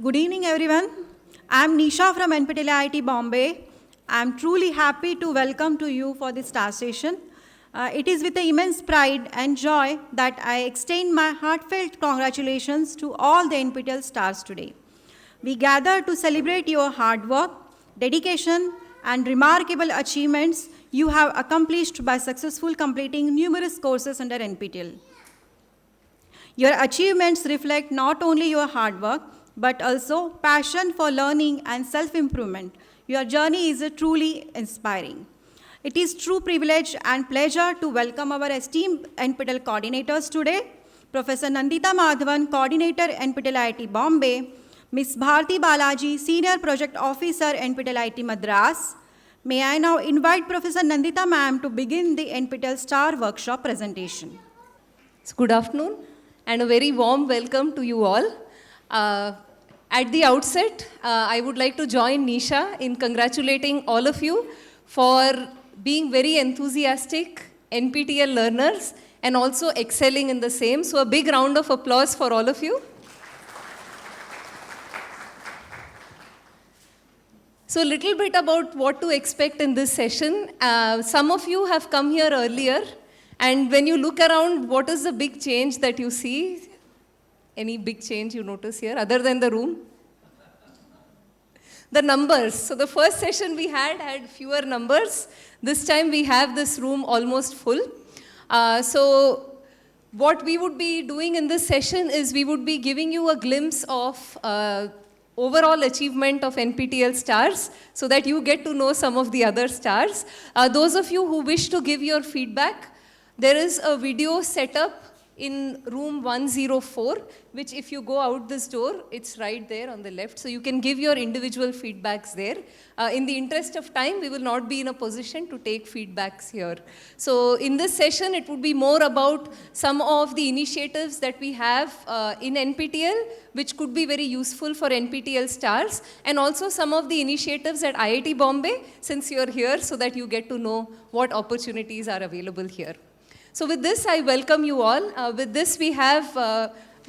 Good evening, everyone. I'm Nisha from NPTEL IIT Bombay. I'm truly happy to welcome to you for this star session. It is with immense pride and joy that I extend my heartfelt congratulations to all the NPTEL stars today. We gather to celebrate your hard work, dedication, and remarkable achievements you have accomplished by successfully completing numerous courses under NPTEL. Your achievements reflect not only your hard work, but also passion for learning and self-improvement. Your journey is truly inspiring. It is true privilege and pleasure to welcome our esteemed NPTEL coordinators today, Professor Nandita Madhavan, Coordinator NPTEL IIT Bombay, Ms. Bharti Balaji, Senior Project Officer NPTEL IIT Madras. May I now invite Professor Nandita ma'am to begin the NPTEL Star Workshop presentation. So good afternoon and a very warm welcome to you all. At the outset, I would like to join Nisha in congratulating all of you for being very enthusiastic NPTEL learners and also excelling in the same. So a big round of applause for all of you. So a little bit about what to expect in this session. Some of you have come here earlier, and when you look around, what is the big change that you see? Any big change you notice here, other than the room? The numbers. So the first session we had fewer numbers. This time we have this room almost full. So what we would be doing in this session is we would be giving you a glimpse of overall achievement of NPTEL stars so that you get to know some of the other stars. Those of you who wish to give your feedback, there is a video set up in room 104, which if you go out this door, it's right there on the left. So you can give your individual feedbacks there. In the interest of time, we will not be in a position to take feedbacks here. So in this session, it would be more about some of the initiatives that we have in NPTEL, which could be very useful for NPTEL stars, and also some of the initiatives at IIT Bombay, since you're here, so that you get to know what opportunities are available here. So with this, I welcome you all. With this, we have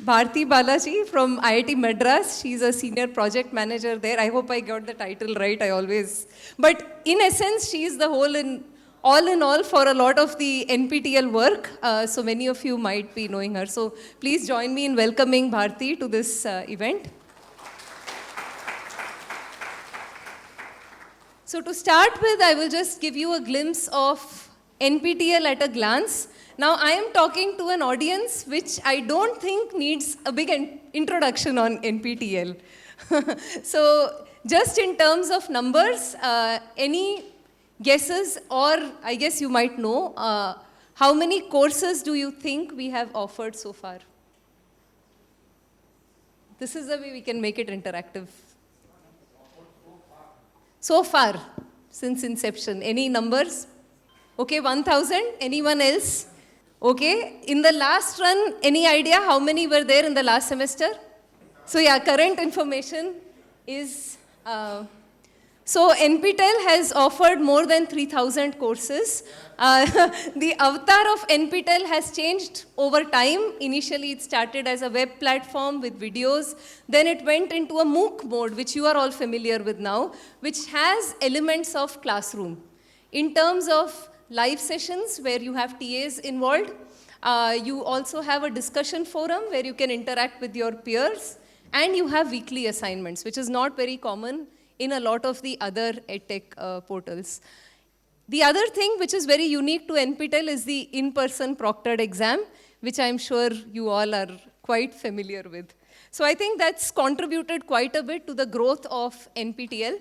Bharti Balaji from IIT Madras. She's a senior project manager there. I hope I got the title right, But in essence, she's the all in all for a lot of the NPTEL work. So many of you might be knowing her. So please join me in welcoming Bharti to this event. So to start with, I will just give you a glimpse of NPTEL at a glance. Now, I am talking to an audience which I don't think needs a big introduction on NPTEL. So, just in terms of numbers, any guesses, or I guess you might know, how many courses do you think we have offered so far? This is the way we can make it interactive. So far, since inception, any numbers? Okay, 1,000. Anyone else? Okay, in the last run, any idea how many were there in the last semester? So yeah, current information is, so NPTEL has offered more than 3,000 courses. The avatar of NPTEL has changed over time. Initially, it started as a web platform with videos. Then it went into a MOOC mode, which you are all familiar with now, which has elements of classroom. In terms of live sessions where you have TAs involved. You also have a discussion forum where you can interact with your peers. And you have weekly assignments, which is not very common in a lot of the other EdTech portals. The other thing which is very unique to NPTEL is the in-person proctored exam, which I'm sure you all are quite familiar with. So I think that's contributed quite a bit to the growth of NPTEL.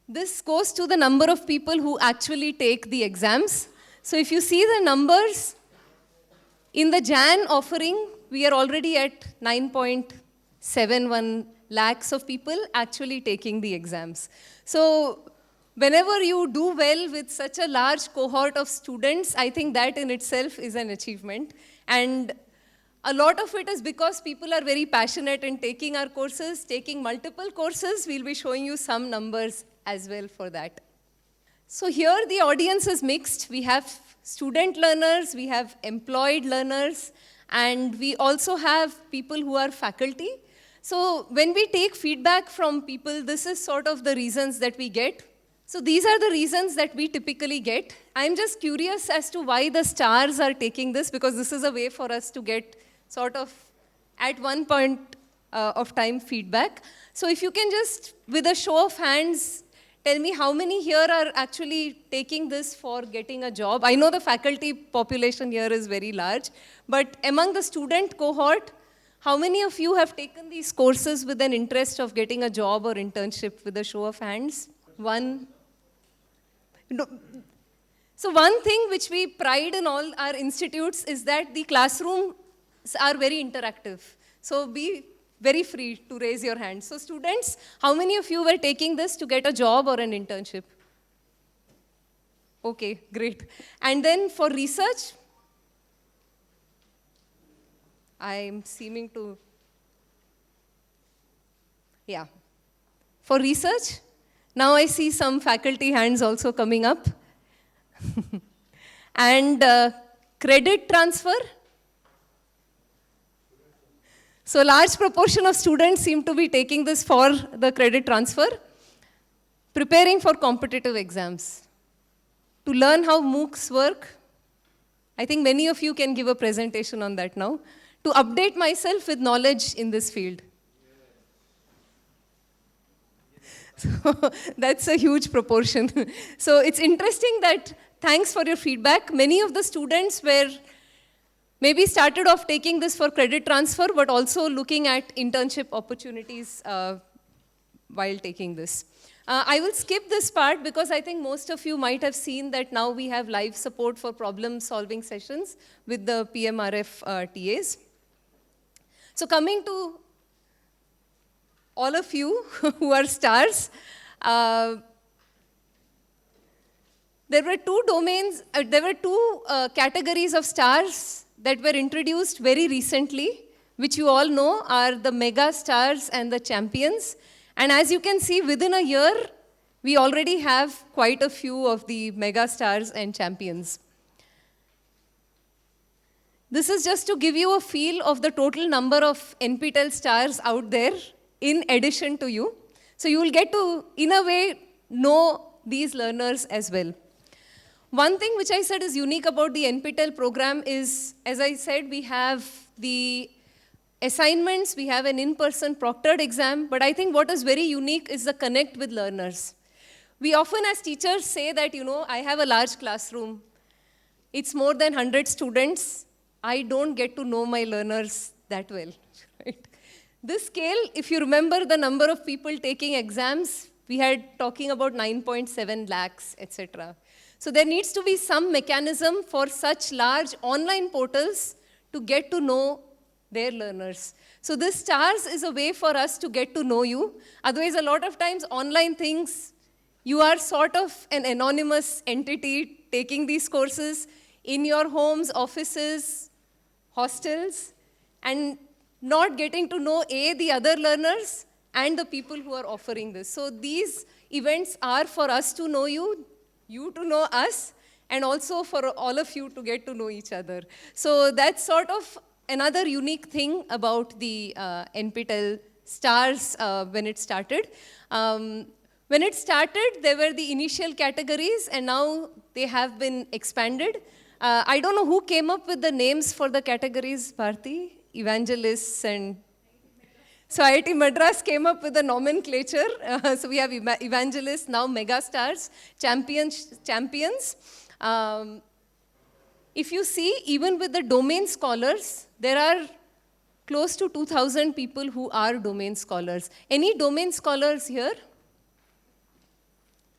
This goes to the number of people who actually take the exams. So if you see the numbers, in the Jan offering, we are already at 9.71 lakhs of people actually taking the exams. So whenever you do well with such a large cohort of students, I think that in itself is an achievement. And a lot of it is because people are very passionate in taking our courses, taking multiple courses. We'll be showing you some numbers as well for that. So here the audience is mixed. We have student learners, we have employed learners, and we also have people who are faculty. So when we take feedback from people, this is sort of the reasons that we get. So these are the reasons that we typically get. I'm just curious as to why the stars are taking this, because this is a way for us to get sort of at one point of time feedback. So if you can just, with a show of hands, tell me how many here are actually taking this for getting a job. I know the faculty population here is very large, but among the student cohort, how many of you have taken these courses with an interest of getting a job or internship, with a show of hands? One. No. So one thing which we pride in all our institutes is that the classrooms are very interactive. So be very free to raise your hand. So students, how many of you were taking this to get a job or an internship? Okay, great. And then for research, I'm seeming to, yeah. For research, now I see some faculty hands also coming up. And credit transfer. So large proportion of students seem to be taking this for the credit transfer. Preparing for competitive exams. To learn how MOOCs work. I think many of you can give a presentation on that now. To update myself with knowledge in this field. So that's a huge proportion. So it's interesting that, thanks for your feedback, many of the students were maybe started off taking this for credit transfer, but also looking at internship opportunities while taking this. I will skip this part because I think most of you might have seen that now we have live support for problem-solving sessions with the PMRF TAs. So coming to all of you who are stars, there were two domains, categories of stars that were introduced very recently, which you all know are the mega stars and the champions. And as you can see, within a year, we already have quite a few of the mega stars and champions. This is just to give you a feel of the total number of NPTEL stars out there in addition to you. So you will get to, in a way, know these learners as well. One thing which I said is unique about the NPTEL program is, as I said, we have the assignments, we have an in-person proctored exam, but I think what is very unique is the connect with learners. We often as teachers say that, I have a large classroom. It's more than 100 students. I don't get to know my learners that well. Right? This scale, if you remember the number of people taking exams, we had talking about 9.7 lakhs, etc. So there needs to be some mechanism for such large online portals to get to know their learners. So this STARS is a way for us to get to know you. Otherwise, a lot of times online things, you are sort of an anonymous entity taking these courses in your homes, offices, hostels, and not getting to know the other learners and the people who are offering this. So these events are for us to know you, you to know us, and also for all of you to get to know each other. So that's sort of another unique thing about the NPTEL STARS when it started. When it started, there were the initial categories, and now they have been expanded. I don't know who came up with the names for the categories, Bharti? Evangelists and... So IIT Madras came up with a nomenclature. So we have evangelists, now mega stars, champions. If you see, even with the domain scholars, there are close to 2,000 people who are domain scholars. Any domain scholars here?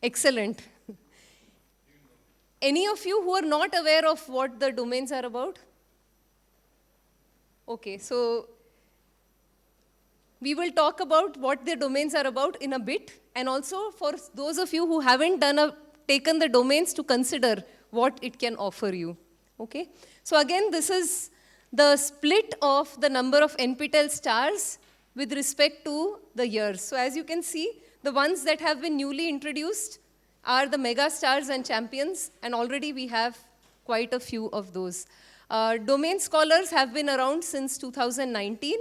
Excellent. Any of you who are not aware of what the domains are about? Okay, so we will talk about what the domains are about in a bit, and also for those of you who haven't taken the domains, to consider what it can offer you. Okay? So again, this is the split of the number of NPTEL stars with respect to the years. So as you can see, the ones that have been newly introduced are the mega stars and champions, and already we have quite a few of those. Domain scholars have been around since 2019.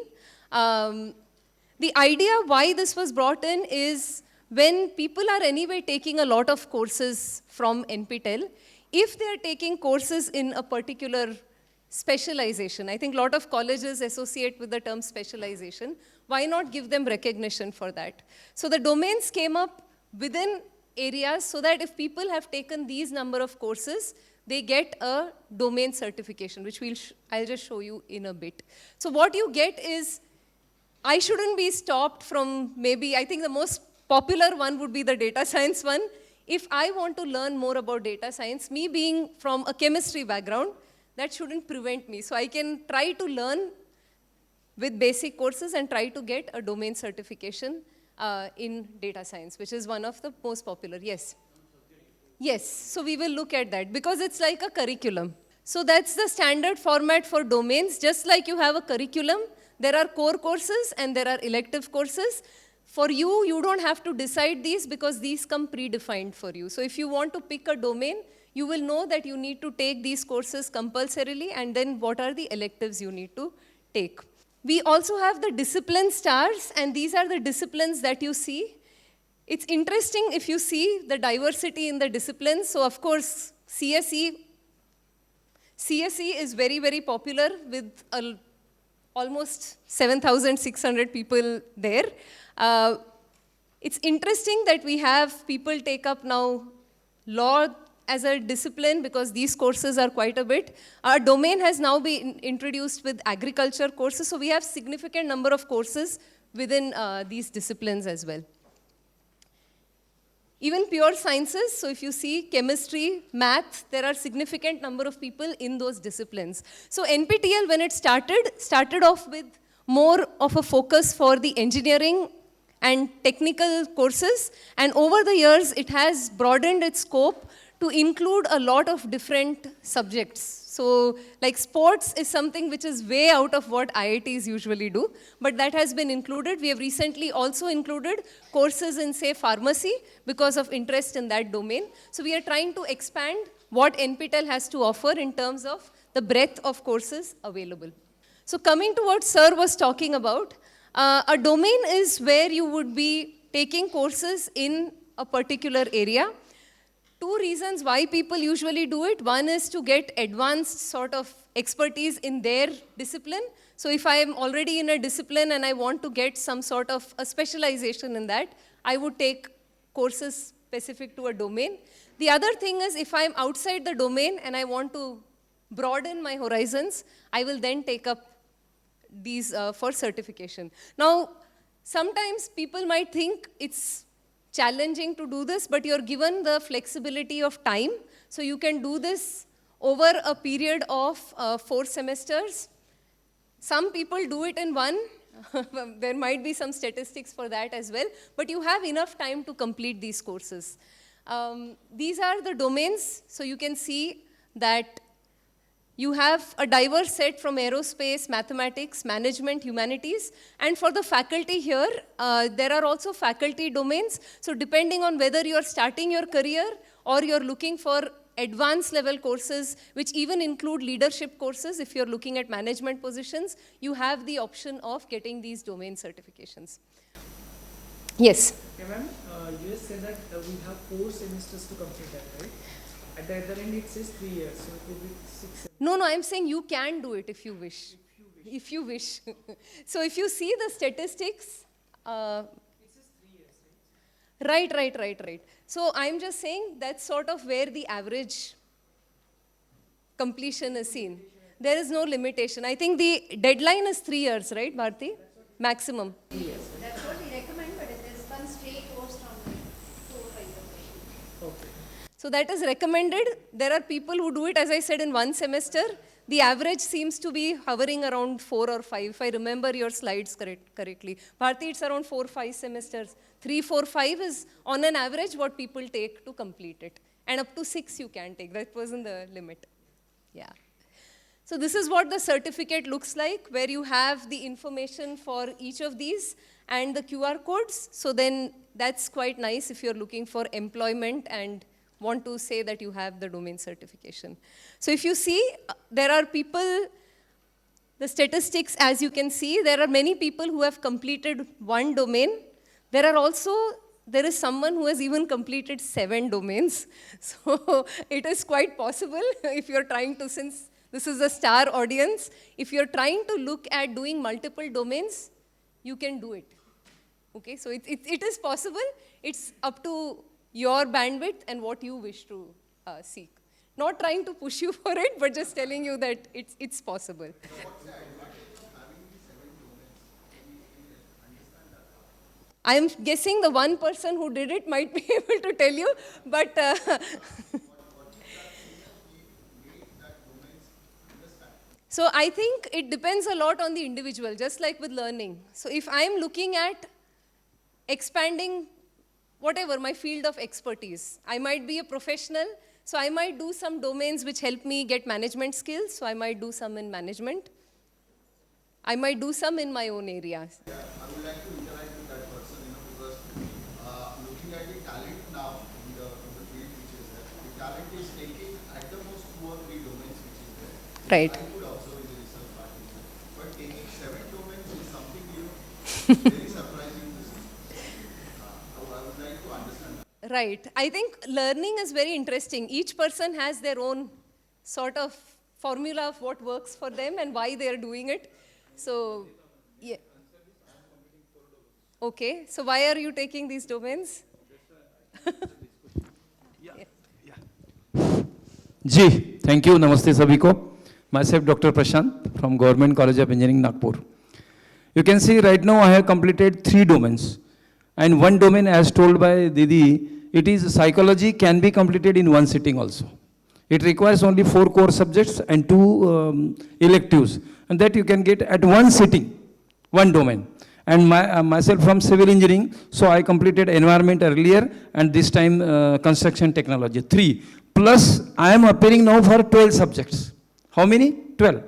The idea why this was brought in is when people are anyway taking a lot of courses from NPTEL, if they are taking courses in a particular specialization, I think a lot of colleges associate with the term specialization, why not give them recognition for that? So the domains came up within areas so that if people have taken these number of courses, they get a domain certification, which I'll just show you in a bit. So what you get is, I shouldn't be stopped from maybe, I think the most popular one would be the data science one. If I want to learn more about data science, me being from a chemistry background, that shouldn't prevent me. So I can try to learn with basic courses and try to get a domain certification in data science, which is one of the most popular. Yes? Yes, so we will look at that because it's like a curriculum. So that's the standard format for domains. Just like you have a curriculum, there are core courses and there are elective courses. For you, you don't have to decide these because these come predefined for you. So if you want to pick a domain, you will know that you need to take these courses compulsorily and then what are the electives you need to take. We also have the discipline stars, and these are the disciplines that you see. It's interesting if you see the diversity in the disciplines. So of course, CSE is very, very popular with almost 7,600 people there. It's interesting that we have people take up now law as a discipline because these courses are quite a bit. Our domain has now been introduced with agriculture courses, so we have significant number of courses within these disciplines as well. Even pure sciences, so if you see chemistry, math, there are significant number of people in those disciplines. So NPTEL, when it started off with more of a focus for the engineering and technical courses, and over the years, it has broadened its scope to include a lot of different subjects. So like sports is something which is way out of what IITs usually do, but that has been included. We have recently also included courses in, say, pharmacy because of interest in that domain. So we are trying to expand what NPTEL has to offer in terms of the breadth of courses available. So coming to what Sir was talking about, a domain is where you would be taking courses in a particular area. Two reasons why people usually do it. One is to get advanced sort of expertise in their discipline. So if I am already in a discipline and I want to get some sort of a specialization in that, I would take courses specific to a domain. The other thing is if I am outside the domain and I want to broaden my horizons, I will then take up these for certification. Now, sometimes people might think it's challenging to do this, but you're given the flexibility of time. So you can do this over a period of 4 semesters. Some people do it in one. There might be some statistics for that as well, but you have enough time to complete these courses. These are the domains, so you can see that you have a diverse set from aerospace, mathematics, management, humanities. And for the faculty here, there are also faculty domains. So depending on whether you're starting your career or you're looking for advanced level courses, which even include leadership courses, if you're looking at management positions, you have the option of getting these domain certifications. Yes? Yeah, ma'am, you just said that we have 4 semesters to complete that, right? At the other end, it says 3 years, so it will be 6. No, I'm saying you can do it if you wish. If you wish. So if you see the statistics, It says 3 years, right? right. So I'm just saying that's sort of where the average completion is seen. There is no limitation. I think the deadline is 3 years, right, Bharti? Maximum. 3 years. That's what we recommend, but it is one straight course from 4 or 5 years. Okay. So that is recommended. There are people who do it, as I said, in 1 semester. The average seems to be hovering around 4 or 5, if I remember your slides correctly. Bharti, it's around 4 or 5 semesters. 3, 4, 5 is on an average what people take to complete it. And up to 6 you can take. That wasn't the limit. Yeah. So this is what the certificate looks like, where you have the information for each of these and the QR codes. So then that's quite nice if you're looking for employment and want to say that you have the domain certification. So if you see, there are people the statistics, as you can see, there are many people who have completed one domain. There is someone who has even completed 7 domains. So it is quite possible if you're trying to, since this is a star audience, if you're trying to look at doing multiple domains, you can do it. Okay, so it is possible. It's up to your bandwidth and what you wish to seek. Not trying to push you for it, but just telling you that it's possible. I'm guessing the one person who did it might be able to tell you, but so I think it depends a lot on the individual, just like with learning. So if I'm looking at expanding whatever my field of expertise, I might be a professional, so I might do some domains which help me get management skills, so I might do some in management. I might do some in my own areas. Yeah, I would like to interact with that person, because looking at the talent now in the field which is there, the talent is taking at the most 2 or 3 domains which is there. Right. I could observe in the research part, but taking 7 domains is something very surprising to see. I would like to understand that. Right. I think learning is very interesting. Each person has their own sort of formula of what works for them and why they're doing it. So, yeah. Okay. So why are you taking these domains? जी thank you नमस्ते सभी को myself doctor Prashant from government college of engineering Nagpur you can see right now I have completed 3 domains and one domain as told by Didi, it is psychology can be completed in one sitting also. It requires only 4 core subjects and 2 electives and that you can get at one sitting, one domain. And myself from civil engineering, so I completed environment earlier and this time construction technology, 3. Plus I am appearing now for 12 subjects. How many? 12.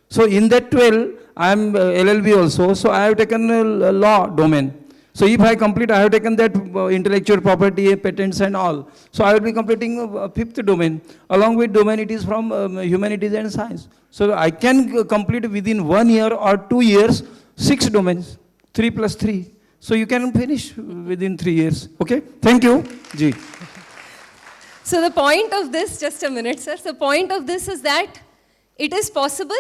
So in that 12, I am LLB also, so I have taken a law domain. So if I complete, I have taken that intellectual property, patents and all. So I will be completing a 5th domain. Along with domain, it is from humanities and science. So I can complete within 1 year or 2 years, 6 domains, 3 plus 3. So you can finish within 3 years. Okay, thank you. Ji. So the point of this, just a minute, sir. The point of this is that it is possible.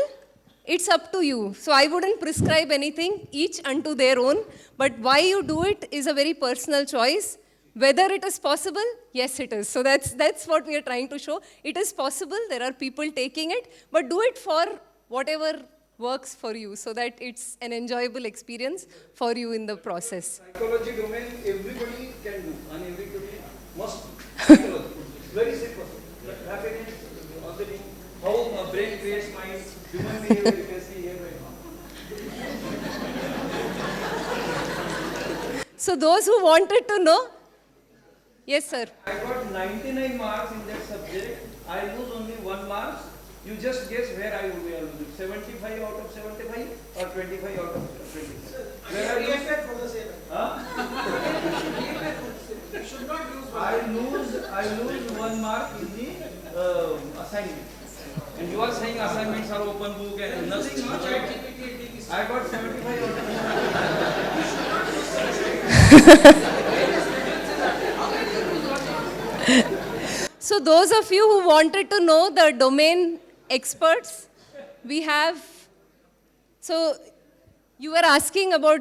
It's up to you. So I wouldn't prescribe anything, each unto their own. But why you do it is a very personal choice. Whether it is possible, yes it is. So that's what we are trying to show. It is possible, there are people taking it, but do it for whatever works for you so that it's an enjoyable experience for you in the process. Psychology domain everybody can do and everybody must do. Very simple. Happiness, all the thing, how brain creates mind, human behavior you can see here right now. So those who wanted to know, yes sir. I got 99 marks in that subject. I lose only 1 mark. You just guess where I would be able to do. 75 out of 75 or 25 out of 25. Where are you? For the same. Huh? You should not lose 1 I lose 1 mark in the assignment. And you are saying assignments are open book and nothing much. I got 75 out of 75. So those of you who wanted to know the domain experts, we have, so you were asking about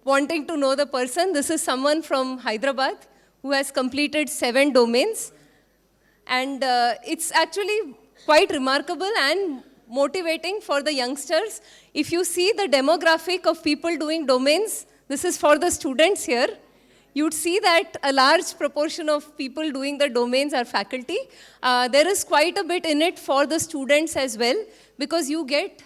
wanting to know the person. This is someone from Hyderabad who has completed 7 domains. And it's actually quite remarkable and motivating for the youngsters. If you see the demographic of people doing domains, this is for the students here. You'd see that a large proportion of people doing the domains are faculty. There is quite a bit in it for the students as well, because you get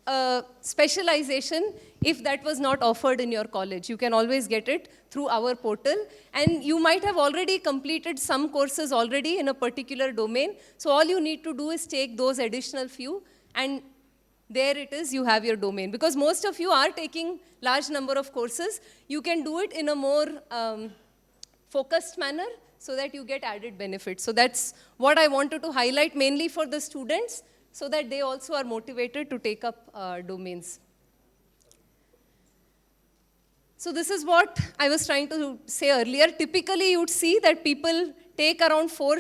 a specialization if that was not offered in your college. You can always get it through our portal. And you might have already completed some courses already in a particular domain. So all you need to do is take those additional few, and there it is, you have your domain. Because most of you are taking large number of courses, you can do it in a more focused manner so that you get added benefits. So that's what I wanted to highlight mainly for the students, so that they also are motivated to take up domains. So this is what I was trying to say earlier. Typically, you would see that people take around 4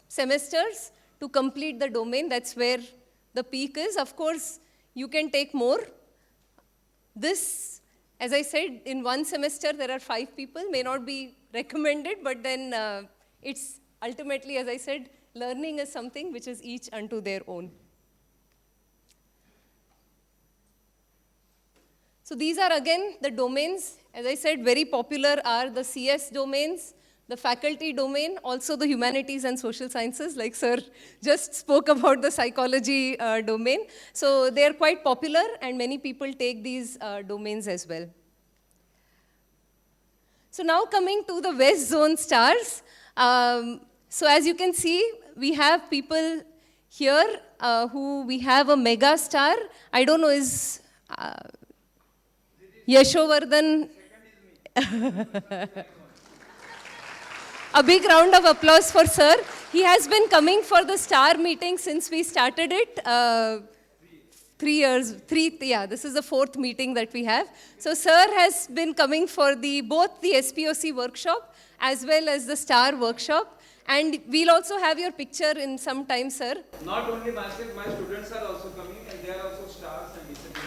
semesters to complete the domain. That's where the peak is. Of course, you can take more. This, as I said, in one semester there are 5 people, may not be recommended, but then it's ultimately, as I said, learning is something which is each unto their own. So these are again the domains. As I said, very popular are the CS domains, the faculty domain, also the humanities and social sciences, like sir just spoke about the psychology domain. So they are quite popular and many people take these domains as well. So now coming to the West Zone stars. So as you can see, we have people here who we have a mega star. I don't know, is Yashovardhan. A big round of applause for sir. He has been coming for the star meeting since we started it. 3 years, this is the 4th meeting that we have. So sir has been coming for both the SPOC workshop as well as the star workshop. And we'll also have your picture in some time, sir. Not only myself, my students are also coming and they are also stars and disciplines.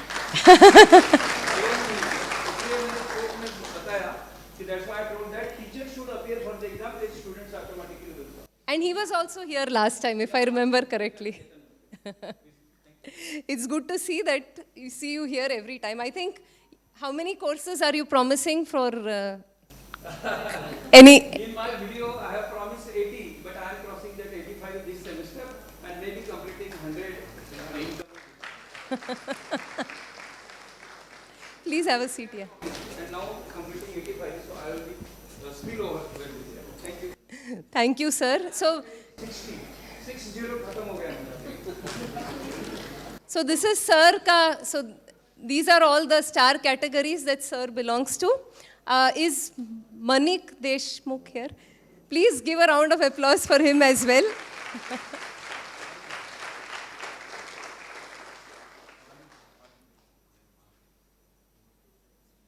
That's why I told that teachers should appear for the exam, the students automatically will come. And he was also here last time, if I remember correctly. It's good to see that you see you here every time. I think, how many courses are you promising for any? In my video, I have promised 80, but I am crossing that 85 this semester and maybe completing 100. Please have a seat here. And now completing 85, so I will be spill over. Thank you. Thank you, sir. So 60 khatam ho gaya. So this is sir ka, so these are all the star categories that sir belongs to. Is Manik Deshmukh here? Please give a round of applause for him as well.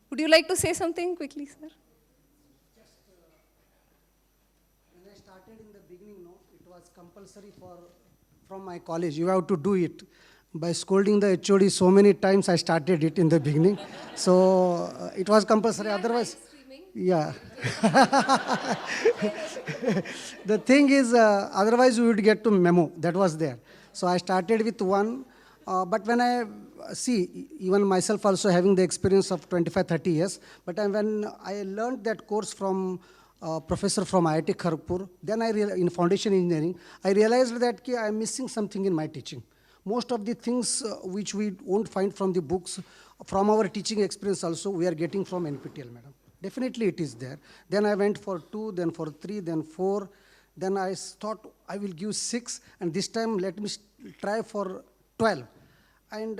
Would you like to say something quickly, sir? When I started in the beginning, no, it was compulsory from my college. You have to do it. By scolding the HOD so many times, I started it in the beginning. So it was compulsory. Otherwise, yeah. The thing is, otherwise we would get to memo. That was there. So I started with one. But when I see, even myself also having the experience of 25, 30 years, but when I learned that course from professor from IIT Kharagpur, then in foundation engineering, I realized that I am missing something in my teaching. Most of the things which we won't find from the books, from our teaching experience also, we are getting from NPTEL, madam. Definitely it is there. Then I went for 2, then for 3, then 4. Then I thought I will give 6, and this time let me try for 12. And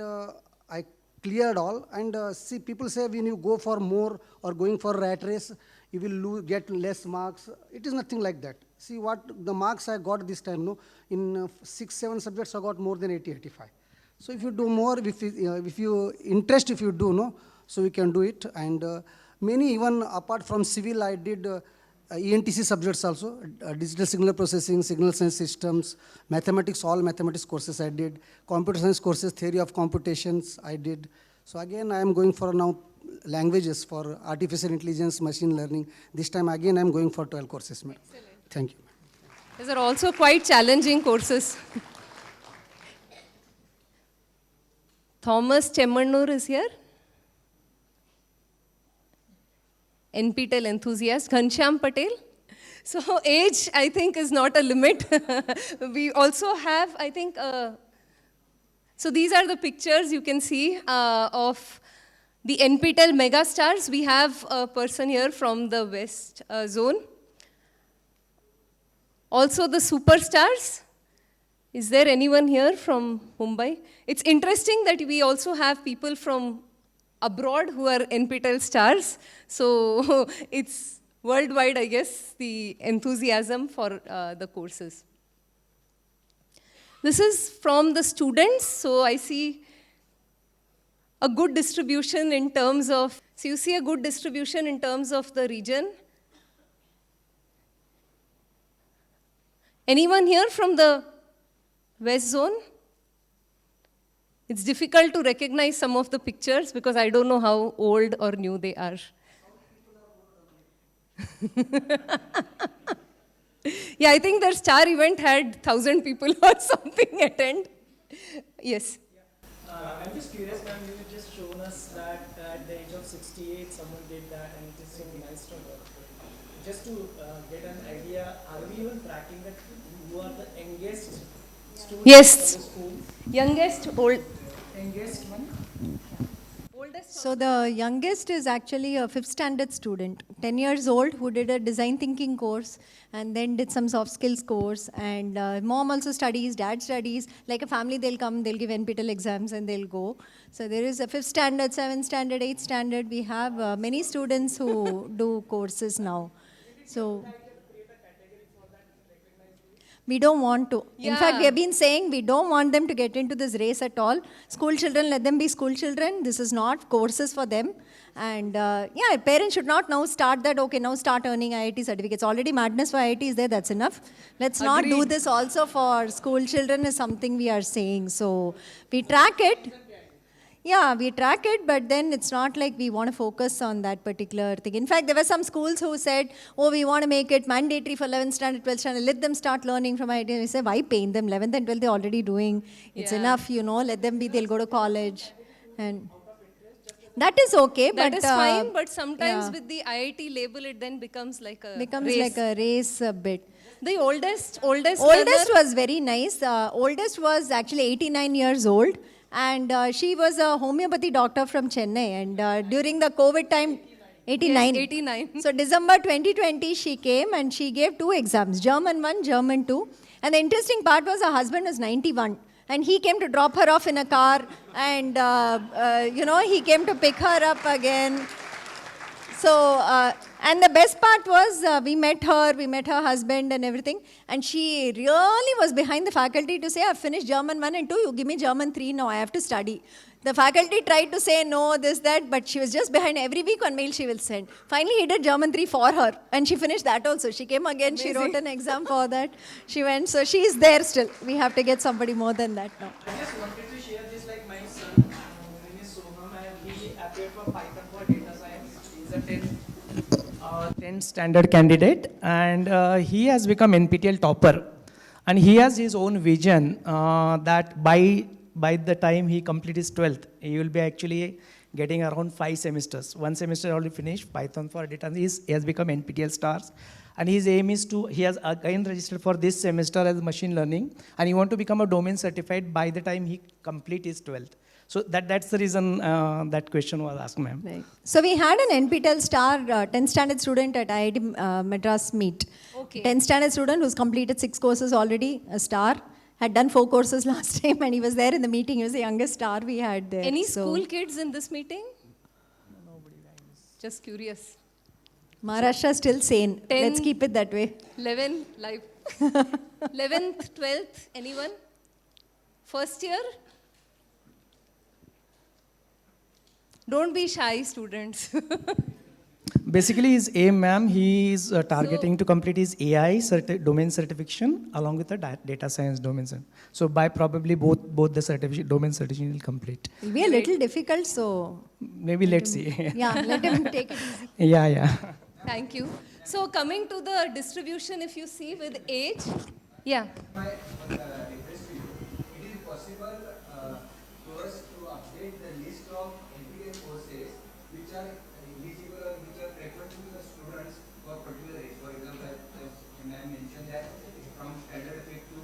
I cleared all. And see, people say when you go for more or going for rat race, you will get less marks. It is nothing like that. See what the marks I got this time, no? In 6, 7 subjects I got more than 80, 85. So if you do more, if you do, no? So we can do it. And many, even apart from civil, I did ENTC subjects also, digital signal processing, signal science systems, mathematics, all mathematics courses I did, computer science courses, theory of computations I did. So again, I am going for now languages for artificial intelligence, machine learning. This time again, I am going for 12 courses. Excellent. Thank you. These are also quite challenging courses. Thomas Chemmannur is here. NPTEL enthusiast, Ghanshyam Patel. So age, I think, is not a limit. We also have, I think, so these are the pictures you can see of the NPTEL megastars. We have a person here from the West Zone. Also the superstars. Is there anyone here from Mumbai? It's interesting that we also have people from abroad who are NPTEL stars. So it's worldwide, I guess, the enthusiasm for the courses. This is from the students, so I see a good distribution in terms of, so you see a good distribution in terms of the region. Anyone here from the West Zone? It's difficult to recognize some of the pictures because I don't know how old or new they are. Yeah, I think their star event had 1,000 people or something attend. Yes. I'm just curious, ma'am, you just shown us that at the age of 68, someone did that, and it is so nice to know. Just to get an idea, are we even tracking that who are the youngest students Yes. from the school? Youngest, Youngest one? oldest. So the youngest is actually a 5th standard student, 10 years old, who did a design thinking course and then did some soft skills course. And mom also studies, dad studies. Like a family, they'll come, they'll give NPTEL exams and they'll go. So there is a 5th standard, 7th standard, 8th standard. We have many students who do courses now. So we don't want to. In fact, we have been saying we don't want them to get into this race at all. School children, let them be school children. This is not courses for them. And yeah, parents should not now start that, okay, now start earning IIT certificates. Already madness for IIT is there, that's enough. Let's not do this also for school children is something we are saying. So we track it. Yeah, we track it, but then it's not like we want to focus on that particular thing. In fact, there were some schools who said, oh, we want to make it mandatory for 11th standard, 12th standard, let them start learning from IIT. We say, why pain them? 11th and 12th, they're already doing. It's enough, you know, let them be, they'll go to college. And that is okay. That but, is fine, but sometimes yeah. with the IIT label, it then becomes like a becomes race. like a race a bit. The oldest learner, Was very nice. Oldest was actually 89 years old. And she was a homeopathy doctor from Chennai. And during the COVID time, 89. Yes, 89. So December 2020, she came and she gave 2 exams, German 1, German 2. And the interesting part was her husband was 91. And he came to drop her off in a car. And, you know, he came to pick her up again. So, and the best part was we met her husband and everything. And she really was behind the faculty to say, I've finished German 1 and 2, you give me German 3, now I have to study. The faculty tried to say no, this, that, but she was just behind. Every week one mail she will send. Finally, he did German 3 for her. And she finished that also. She came again, she wrote an exam for that. She went, so she is there still. We have to get somebody more than that now. I just wanted to share this, like my son, his name is Soham, and he appeared for Python for data science. He's a 10th standard candidate, and he has become NPTEL topper. And he has his own vision that by the time he completes his 12th, he will be actually getting around 5 semesters. 1 semester already finished, Python for data. He has become NPTEL stars. And his aim is to, he has again registered for this semester as machine learning, and he want to become a domain certified by the time he complete his 12th. So that's the reason that question was asked, ma'am. Right. So we had an NPTEL star 10th standard student at IIT Madras meet. Okay. 10th standard student who's completed 6 courses already, a star. Had done 4 courses last time and he was there in the meeting. He was the youngest star we had there. Any school kids in this meeting? Nobody. Just curious. Maharashtra still sane. 10, Let's keep it that way. 11 live. 11th, 12th, anyone? First year? Don't be shy, students. Basically, his aim, ma'am, he is targeting to complete his AI domain certification along with the data science domain. So by probably both the domain certification will complete. It'll be a little difficult, so... Maybe let's see. Yeah, let him take it easy. Yeah. Thank you. So coming to the distribution, if you see with age, yeah. My request to you, it is possible for us to update the list of NPTEL courses which are eligible or which are preferred to the students for particular age. For example, as I mentioned that from standard 5 to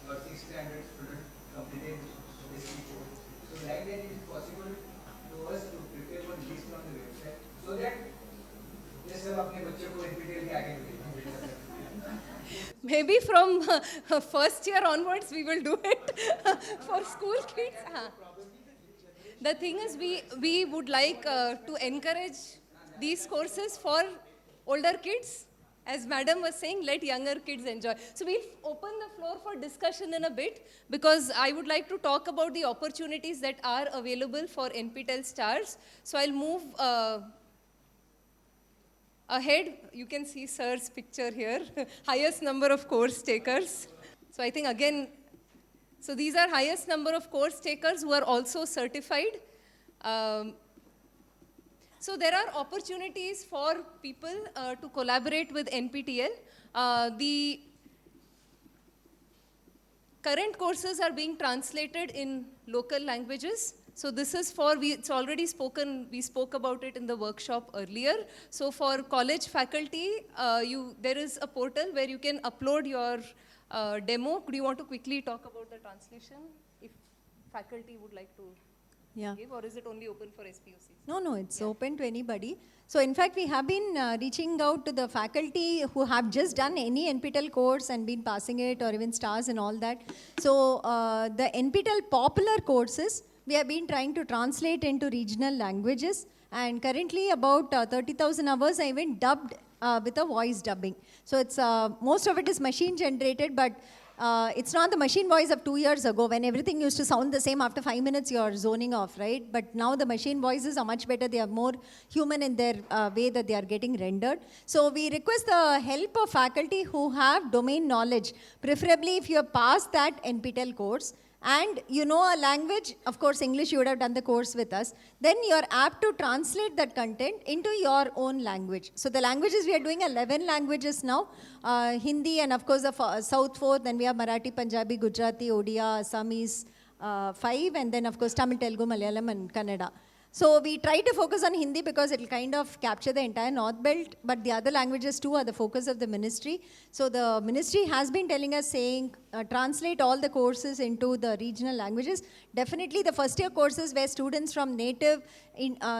6th standard student completed this course. So like that it is possible to us to prepare one list on the website so that ये सब अपने बच्चों को NPTEL के आगे Maybe from first year onwards, we will do it for school kids. The thing is, we would like to encourage these courses for older kids. As madam was saying, let younger kids enjoy. So we'll open the floor for discussion in a bit, because I would like to talk about the opportunities that are available for NPTEL stars. So I'll move ahead. You can see sir's picture here. Highest number of course takers. So I think again, so these are highest number of course takers who are also certified. So there are opportunities for people to collaborate with NPTEL. The current courses are being translated in local languages. So this is for, it's already spoken, we spoke about it in the workshop earlier. So for college faculty, there is a portal where you can upload your demo. Do you want to quickly talk about the translation, if faculty would like to? Yeah. Give, or is it only open for SPOCs? No, it's open to anybody. So in fact, we have been reaching out to the faculty who have just done any NPTEL course and been passing it, or even stars and all that. So the NPTEL popular courses, we have been trying to translate into regional languages. And currently about 30,000 hours are even dubbed with a voice dubbing. So it's most of it is machine generated, but it's not the machine voice of 2 years ago when everything used to sound the same. After 5 minutes, you're zoning off, right? But now the machine voices are much better. They are more human in their way that they are getting rendered. So we request the help of faculty who have domain knowledge, preferably if you have passed that NPTEL course, and you know a language, of course English, you would have done the course with us, then you're apt to translate that content into your own language. So the languages, we are doing 11 languages now, Hindi, and of course the South 4, then we have Marathi, Punjabi, Gujarati, Odia, Assamese, 5, and then of course Tamil, Telugu, Malayalam and Kannada. So we try to focus on Hindi because it will kind of capture the entire North Belt, but the other languages too are the focus of the ministry. So the ministry has been telling us, saying, translate all the courses into the regional languages. Definitely the first year courses where students from native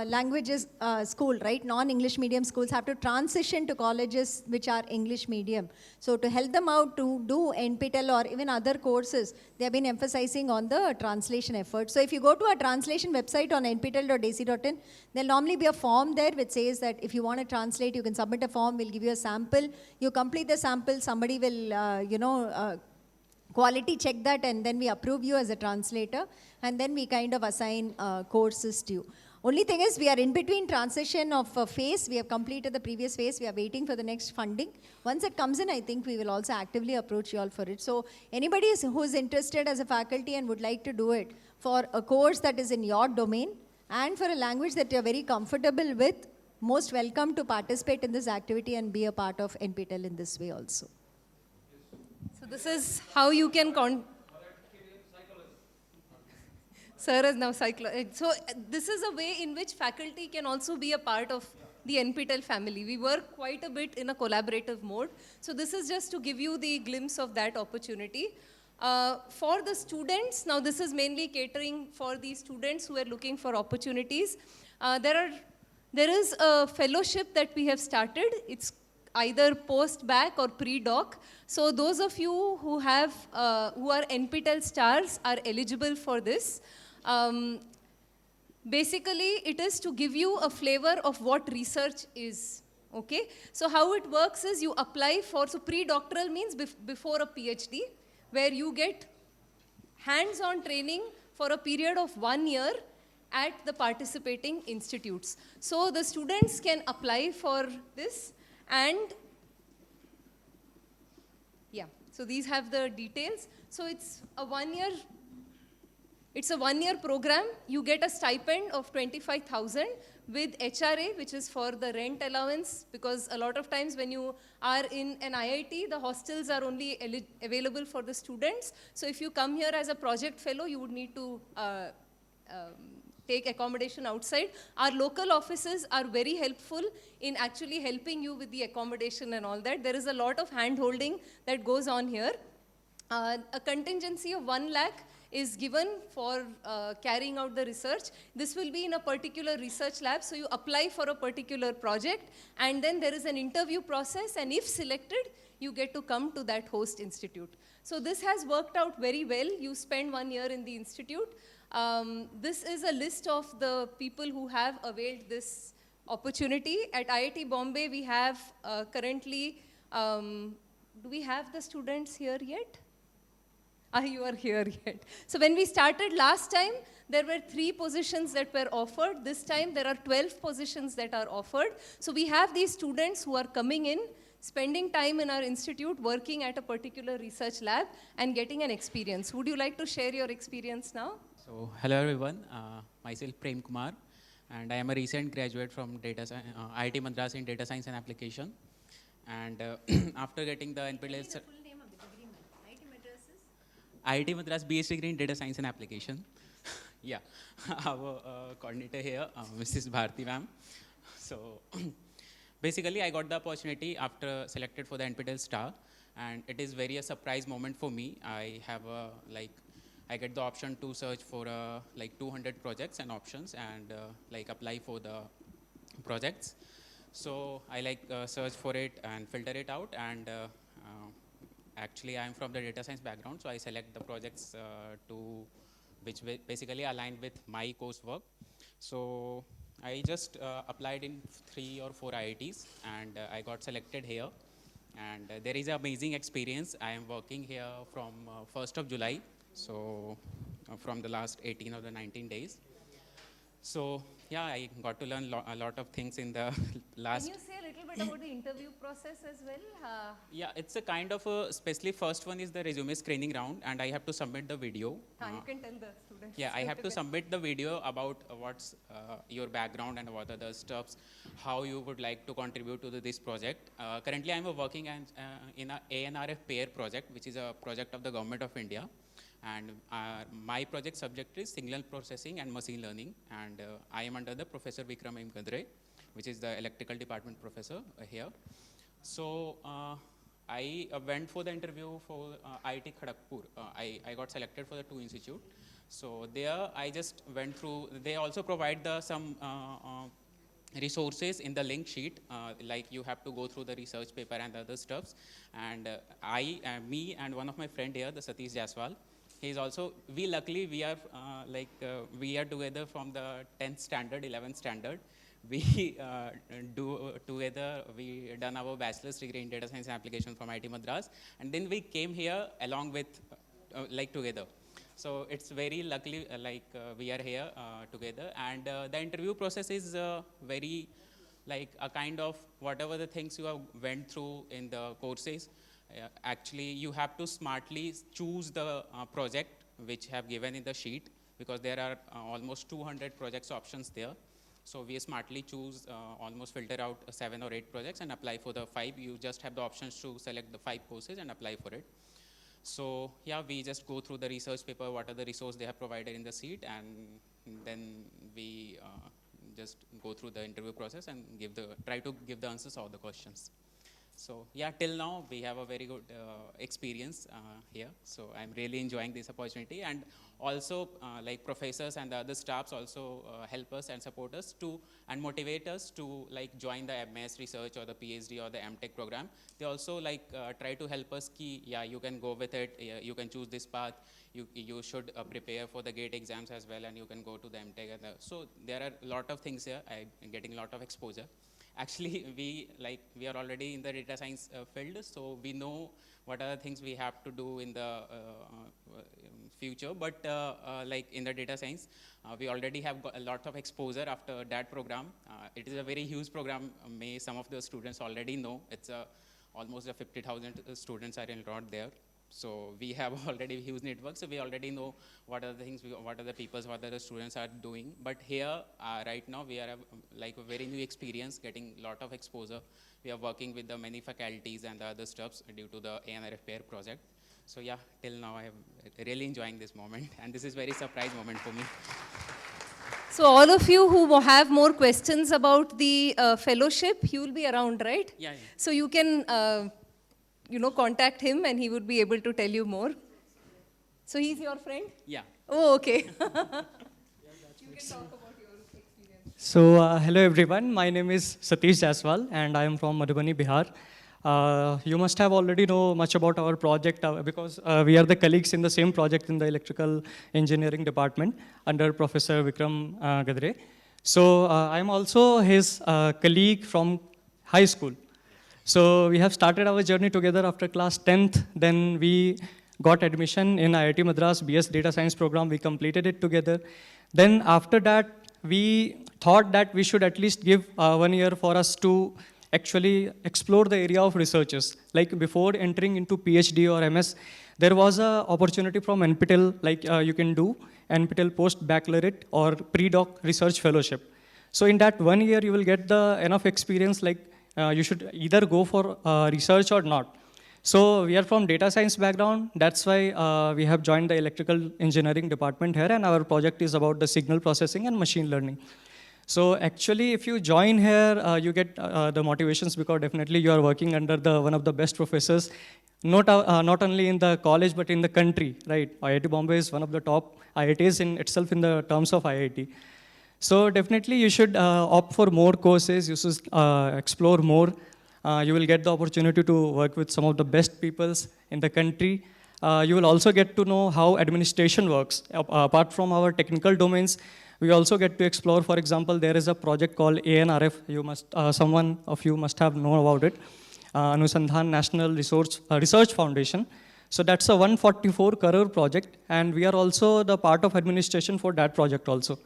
languages school, right, non-English medium schools have to transition to colleges which are English medium. So to help them out to do NPTEL or even other courses, they have been emphasizing on the translation effort. So if you go to our translation website on nptel.ac.in, there'll normally be a form there which says that if you want to translate, you can submit a form, we'll give you a sample. You complete the sample, somebody will, quality check that, and then we approve you as a translator, and then we kind of assign courses to you. Only thing is, we are in between transition of a phase. We have completed the previous phase. We are waiting for the next funding. Once it comes in, I think we will also actively approach you all for it. So anybody who is interested as a faculty and would like to do it for a course that is in your domain and for a language that you are very comfortable with, most welcome to participate in this activity and be a part of NPTEL in this way also. So this is how you can Sir is now So this is a way in which faculty can also be a part of the NPTEL family. We work quite a bit in a collaborative mode. So this is just to give you the glimpse of that opportunity. For the students, now this is mainly catering for the students who are looking for opportunities. There is a fellowship that we have started. It's either post-bac or pre-doc. So those of you who have, who are NPTEL stars are eligible for this. Basically, it is to give you a flavor of what research is, okay? So how it works is you apply for, so pre-doctoral means before a PhD, where you get hands-on training for a period of 1 year at the participating institutes. So the students can apply for this, and yeah, so these have the details. So it's a 1 year, it's a 1 year program. You get a stipend of 25,000 with HRA, which is for the rent allowance, because a lot of times when you are in an IIT, the hostels are only available for the students. So if you come here as a project fellow, you would need to take accommodation outside. Our local offices are very helpful in actually helping you with the accommodation and all that. There is a lot of hand-holding that goes on here. A contingency of 1 lakh is given for carrying out the research. This will be in a particular research lab, so you apply for a particular project, and then there is an interview process, and if selected, you get to come to that host institute. So this has worked out very well. You spend 1 year in the institute. This is a list of the people who have availed this opportunity. At IIT Bombay, we have currently Do we have the students here yet? You are here yet. So when we started last time, there were 3 positions that were offered. This time there are 12 positions that are offered. So we have these students who are coming in, spending time in our institute, working at a particular research lab and getting an experience. Would you like to share your experience now? So, hello everyone. Myself Prem Kumar, and I am a recent graduate from IIT Madras in Data Science and Application. And after getting the NPTEL IIT Madras BS degree in Data Science and Application. Yeah, our coordinator here, Mrs. Bharti ma'am. So, basically, I got the opportunity after selected for the NPTEL Star, and it is very a surprise moment for me. I have I get the option to search for like 200 projects and options, and like apply for the projects. So I search for it and filter it out, and actually I'm from the data science background, so I select the projects which basically align with my coursework. So I just applied in 3 or 4 IITs, and I got selected here. And there is an amazing experience. I am working here from 1st of July, so from the last 18 or the 19 days. So yeah, I got to learn a lot of things in the last. Can you say a little bit about the interview process as well? Yeah, it's a kind of especially first one is the resume screening round, and I have to submit the video. You can tell the students. Yeah, I have to submit the video about what's your background and what are the stuffs, how you would like to contribute to this project. Currently, I'm working in a ANRF pair project, which is a project of the Government of India. And my project subject is signal processing and machine learning, and I am under the Professor Vikram M. Gadre, which is the electrical department professor here. So I went for the interview for IIT Kharagpur. I got selected for the 2 institute. So there I just went through, they also provide some resources in the link sheet, like you have to go through the research paper and other stuffs. And me and one of my friend here, the Satish Jaswal, he's also, we are we are together from the 10th standard, 11th standard. We do together, we done our bachelor's degree in data science and application from IIT Madras, and then we came here along with together. So it's very luckily we are here together, and the interview process is very like a kind of whatever the things you have went through in the courses. Actually, you have to smartly choose the project which have given in the sheet, because there are almost 200 projects options there. So we smartly choose, almost filter out 7 or 8 projects and apply for the 5. You just have the options to select the 5 courses and apply for it. So yeah, we just go through the research paper, what are the resources they have provided in the sheet, and then we just go through the interview process and try to give the answers to all the questions. So yeah, till now we have a very good experience here. So I'm really enjoying this opportunity, and also like professors and the other staffs also help us and support us and motivate us to join the MS research or the PhD or the MTech program. They also try to help us yeah, you can go with it, you can choose this path, you should prepare for the GATE exams as well, and you can go to the MTech. So there are a lot of things here. I'm getting a lot of exposure. Actually, we are already in the data science field, so we know what are the things we have to do in the future. But in the data science, we already have got a lot of exposure after that program. It is a very huge program. Some of the students already know. It's almost 50,000 students are enrolled there. So we have already a huge network, so we already know what are the things, what are the people, what are the students are doing. But here, right now, we are a very new experience, getting a lot of exposure. We are working with the many faculties and the other stuffs due to the ANRF pair project. So yeah, till now, I am really enjoying this moment, and this is very surprise moment for me. So all of you who have more questions about the fellowship, you will be around, right? Yeah. So you can contact him and he would be able to tell you more. So he's your friend? Yeah. Oh, okay. You can talk about your experience. So, hello everyone. My name is Satish Jaswal and I am from Madhubani, Bihar. You must have already know much about our project because we are the colleagues in the same project in the electrical engineering department under Professor Vikram Gadre. So, I am also his colleague from high school. So we have started our journey together after class 10th. Then we got admission in IIT Madras BS Data Science program. We completed it together. Then after that, we thought that we should at least give 1 year for us to actually explore the area of researches. Like before entering into PhD or MS, there was a opportunity from NPTEL, like you can do NPTEL post-baccalaureate or pre-doc research fellowship. So in that 1 year, you will get the enough experience, like you should either go for research or not. So we are from data science background. That's why we have joined the electrical engineering department here, and our project is about the signal processing and machine learning. So actually, if you join here, you get the motivations because definitely you are working under one of the best professors, not only in the college but in the country, right? IIT Bombay is one of the top IITs in itself in the terms of IIT. So definitely you should opt for more courses, you should explore more. You will get the opportunity to work with some of the best peoples in the country. You will also get to know how administration works. Apart from our technical domains, we also get to explore, for example, there is a project called ANRF. Someone of you must have known about it. Anusandhan National Research Foundation. So that's a 144 crore project, and we are also the part of administration for that project also.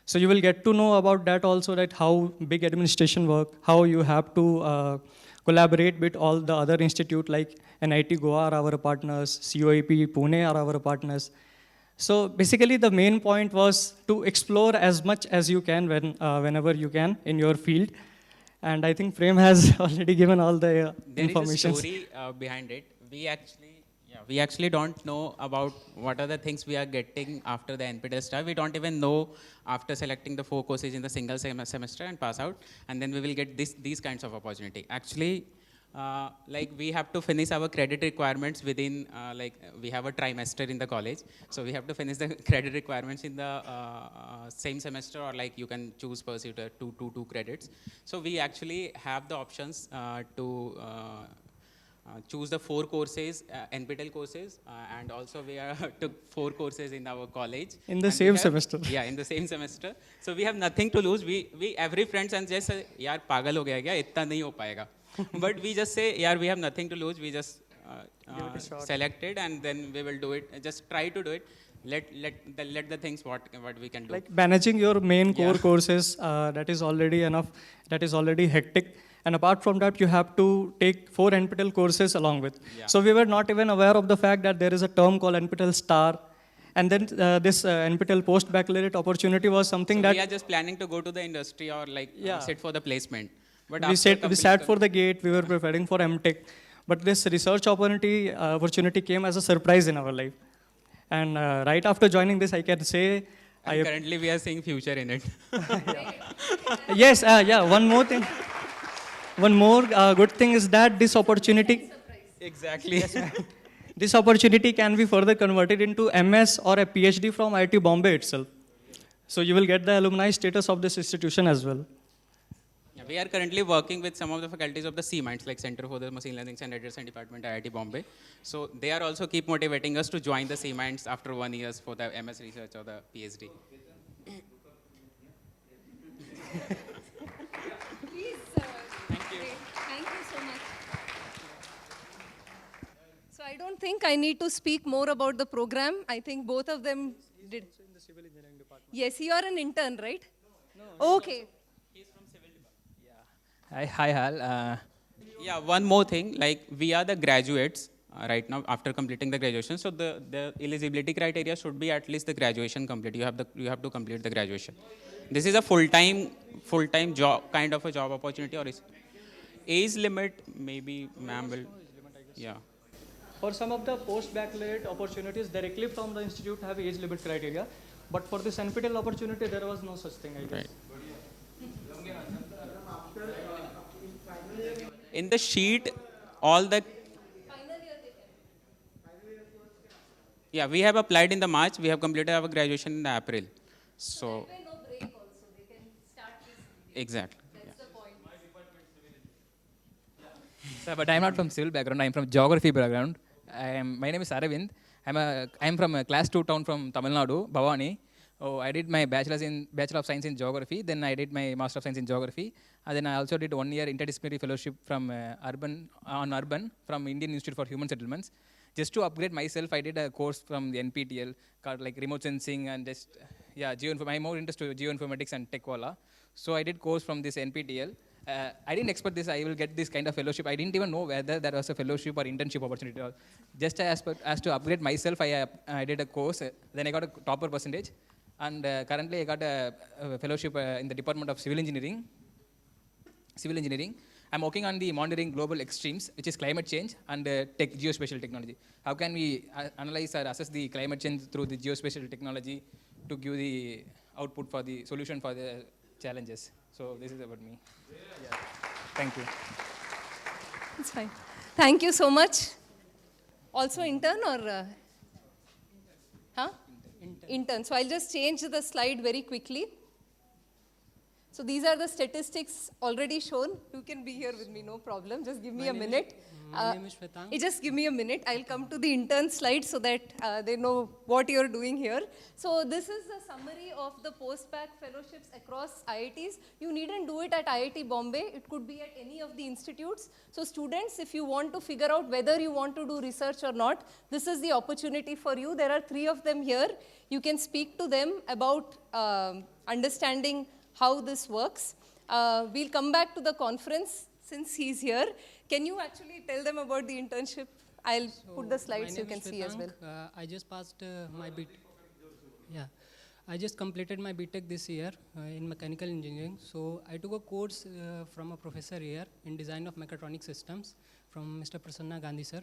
So you will get to know about that also, that how big administration work, how you have to collaborate with all the other institute like NIT Goa are our partners, COEP Pune are our partners. So basically the main point was to explore as much as you can whenever you can in your field. And I think Prem has already given all the information. There is a story behind it. We actually don't know about what are the things we are getting after the NPTEL start. We don't even know after selecting the 4 courses in the single semester and pass out, and then we will get these kinds of opportunity. Actually, like we have to finish our credit requirements within, we have a trimester in the college. So we have to finish the credit requirements in the same semester, or like you can choose pursue two credits. So we actually have the options to choose the 4 courses, NPTEL courses, and also we took 4 courses in our college. In the same semester. Yeah, in the same semester. So we have nothing to lose. We every friends and just say, yaar pagal ho gaya kya, itna nahi ho payega. But we just say, yaar, we have nothing to lose. We just select it and then we will do it. Just try to do it. Let the things what we can do. Like managing your main core courses, that is already enough. That is already hectic. And apart from that, you have to take 4 NPTEL courses along with. Yeah. So we were not even aware of the fact that there is a term called NPTEL Star. And then this NPTEL post-baccalaureate opportunity was something that... we are just planning to go to the industry or sit for the placement. But we sat for the gate, we were preparing for MTech. But this research opportunity came as a surprise in our life. And right after joining this, I can say... currently we are seeing future in it. Yes, one more thing. One more good thing is that this opportunity... Exactly. Yes, this opportunity can be further converted into MS or a PhD from IIT Bombay itself. So you will get the alumni status of this institution as well. Yeah, we are currently working with some of the faculties of the C-Minds, like Center for the Machine Learning and Data Science Department at IIT Bombay. So they are also keep motivating us to join the C-Minds after 1 year for the MS research or the PhD. I don't think I need to speak more about the program. I think both of them did. In the civil engineering department. Yes, you are an intern, right? No. Okay. He's from civil department. Yeah. Hi, Hal. Yeah, one more thing. Like we are the graduates right now after completing the graduation. So the eligibility criteria should be at least the graduation complete. You have to complete the graduation. This is a full-time job, kind of a job opportunity, or is age limit maybe ma'am will. Yeah. For some of the post-baccalaureate opportunities directly from the institute have age limit criteria, but for this NPTEL opportunity, there was no such thing, I guess. Right. In the sheet, all the... Yeah, we have applied in the March. We have completed our graduation in the April. So... Exactly. So, but I'm not from civil background. I'm from geography background. My name is Aravind. I'm from a class 2 town from Tamil Nadu, Bhavani. Oh, I did my Bachelor of Science in Geography, then I did my Master of Science in Geography, and then I also did 1 year interdisciplinary fellowship from urban from Indian Institute for Human Settlements. Just to upgrade myself, I did a course from the NPTEL called like remote sensing and just, yeah, I'm more interested in geoinformatics and tech wala. So I did course from this NPTEL. I didn't expect this, I will get this kind of fellowship. I didn't even know whether there was a fellowship or internship opportunity. Just as to upgrade myself, I did a course, then I got a topper percentage. And currently I got a fellowship in the Department of Civil Engineering. I'm working on the monitoring global extremes, which is climate change and geospatial technology. How can we analyze or assess the climate change through the geospatial technology to give the output for the solution for the challenges? So this is about me. Yeah. Thank you. It's fine. Thank you so much. Also intern or? Huh? Intern. So I'll just change the slide very quickly. So these are the statistics already shown. You can be here with me, no problem. Just give me a minute. My name is Shwetang. Just give me a minute. I'll come to the intern slide so that they know what you're doing here. So this is a summary of the post-bac fellowships across IITs. You needn't do it at IIT Bombay. It could be at any of the institutes. So students, if you want to figure out whether you want to do research or not, this is the opportunity for you. There are 3 of them here. You can speak to them about understanding how this works. We'll come back to the conference since he's here. Can you actually tell them about the internship? I'll put the slides so you can see as well. I just passed my BTech. Yeah, I just completed my BTech this year in mechanical engineering. So I took a course from a professor here in design of mechatronic systems from Mr. Prasanna Gandhi sir.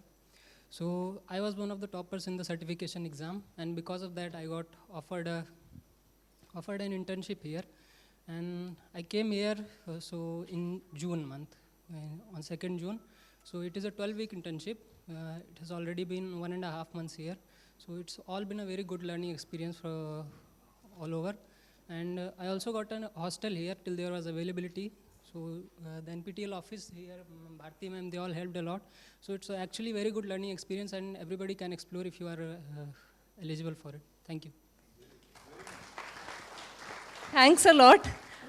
So I was one of the toppers in the certification exam, and because of that I got offered an internship here. And I came here in June month, on 2nd June. So it is a 12-week internship. It has already been 1.5 months here. So it's all been a very good learning experience for all over. And I also got a hostel here till there was availability. So the NPTEL office here, Bharti ma'am, they all helped a lot. So it's actually very good learning experience, and everybody can explore if you are eligible for it. Thank you. Thanks a lot.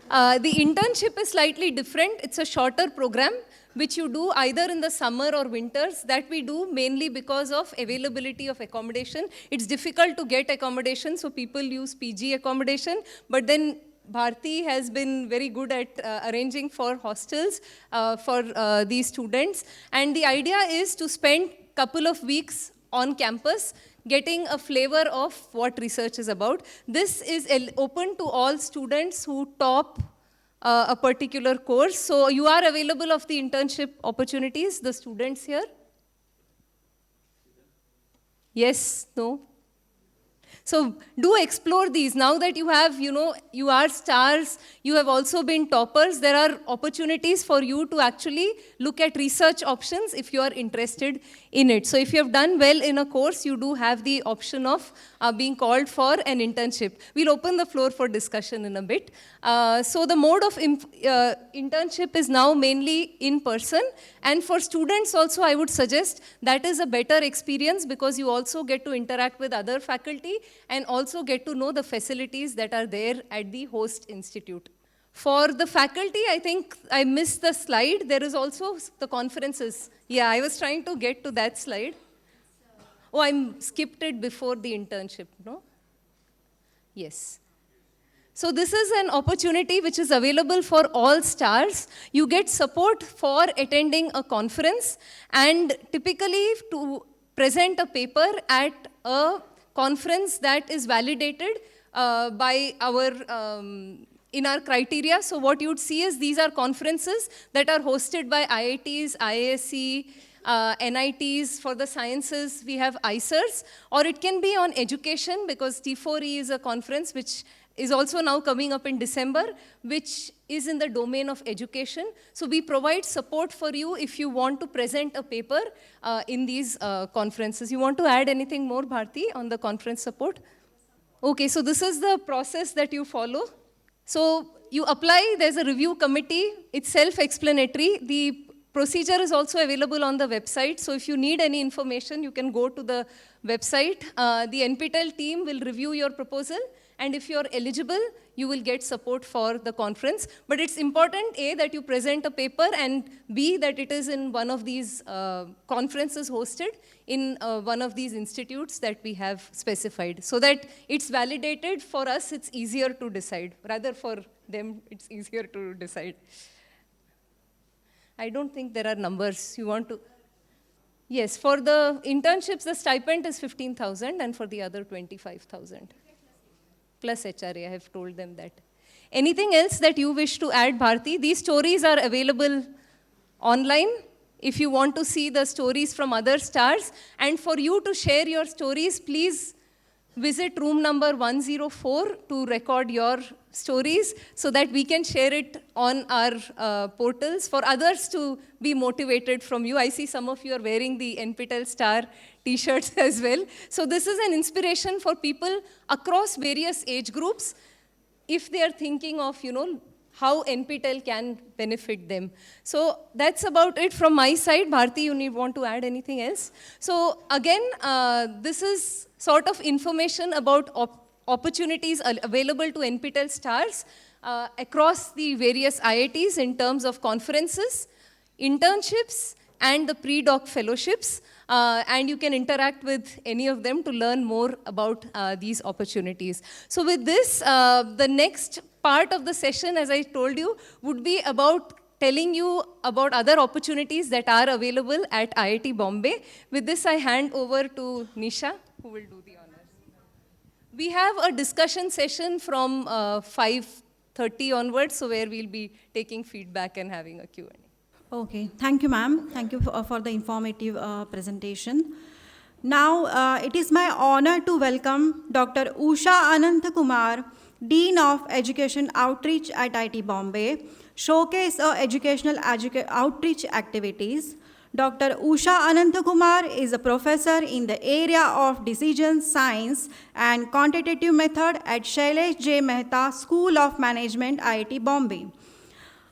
The internship is slightly different. It's a shorter program, which you do either in the summer or winters. That we do mainly because of availability of accommodation. It's difficult to get accommodation, so people use PG accommodation. But then Bharti has been very good at arranging for hostels for these students. And the idea is to spend a couple of weeks on campus getting a flavor of what research is about. This is open to all students who top a particular course. So you are available of the internship opportunities, the students here? Yes, no? So do explore these. Now that you have, you are stars, you have also been toppers, there are opportunities for you to actually look at research options if you are interested in it. So if you have done well in a course, you do have the option of being called for an internship. We'll open the floor for discussion in a bit. So the mode of internship is now mainly in person. And for students also, I would suggest that is a better experience because you also get to interact with other faculty and also get to know the facilities that are there at the host institute. For the faculty, I think I missed the slide. There is also the conferences. Yeah, I was trying to get to that slide. Oh, I skipped it before the internship, no? Yes. So this is an opportunity which is available for all stars. You get support for attending a conference, and typically to present a paper at a conference that is validated by in our criteria. So what you'd see is these are conferences that are hosted by IITs, IISc, NITs. For the sciences, we have ICERs, or it can be on education because T4E is a conference which is also now coming up in December, which is in the domain of education. So we provide support for you if you want to present a paper in these conferences. You want to add anything more, Bharti, on the conference support? Okay, so this is the process that you follow. So you apply, there's a review committee, it's self-explanatory. The procedure is also available on the website. So if you need any information, you can go to the website. The NPTEL team will review your proposal, And if you're eligible, you will get support for the conference. But it's important, A, that you present a paper, and B, that it is in one of these conferences hosted in one of these institutes that we have specified, so that it's validated. For us, it's easier to decide. Rather, for them, it's easier to decide. I don't think there are numbers. You want to? Yes, for the internships, the stipend is 15,000, and for the other 25,000. Plus HRA, I have told them that. Anything else that you wish to add, Bharti? These stories are available online if you want to see the stories from other stars. And for you to share your stories, please visit room number 104 to record your stories so that we can share it on our portals for others to be motivated from you. I see some of you are wearing the NPTEL star t-shirts as well. So this is an inspiration for people across various age groups if they are thinking of, how NPTEL can benefit them. So that's about it from my side. Bharti, you want to add anything else? So again, this is sort of information about opportunities available to NPTEL stars across the various IITs in terms of conferences, internships, and the pre-doc fellowships. And you can interact with any of them to learn more about these opportunities. So with this, the next part of the session, as I told you, would be about telling you about other opportunities that are available at IIT Bombay. With this, I hand over to Nisha, who will do the honors. We have a discussion session from 5:30 onwards, so where we'll be taking feedback and having a Q&A. Okay, thank you, ma'am. Thank you for the informative presentation. Now, it is my honor to welcome Dr. Usha Ananthakumar, Dean of Education Outreach at IIT Bombay, showcase educational outreach activities. Dr. Usha Ananthakumar is a professor in the area of decision science and quantitative method at Shailesh J. Mehta School of Management, IIT Bombay.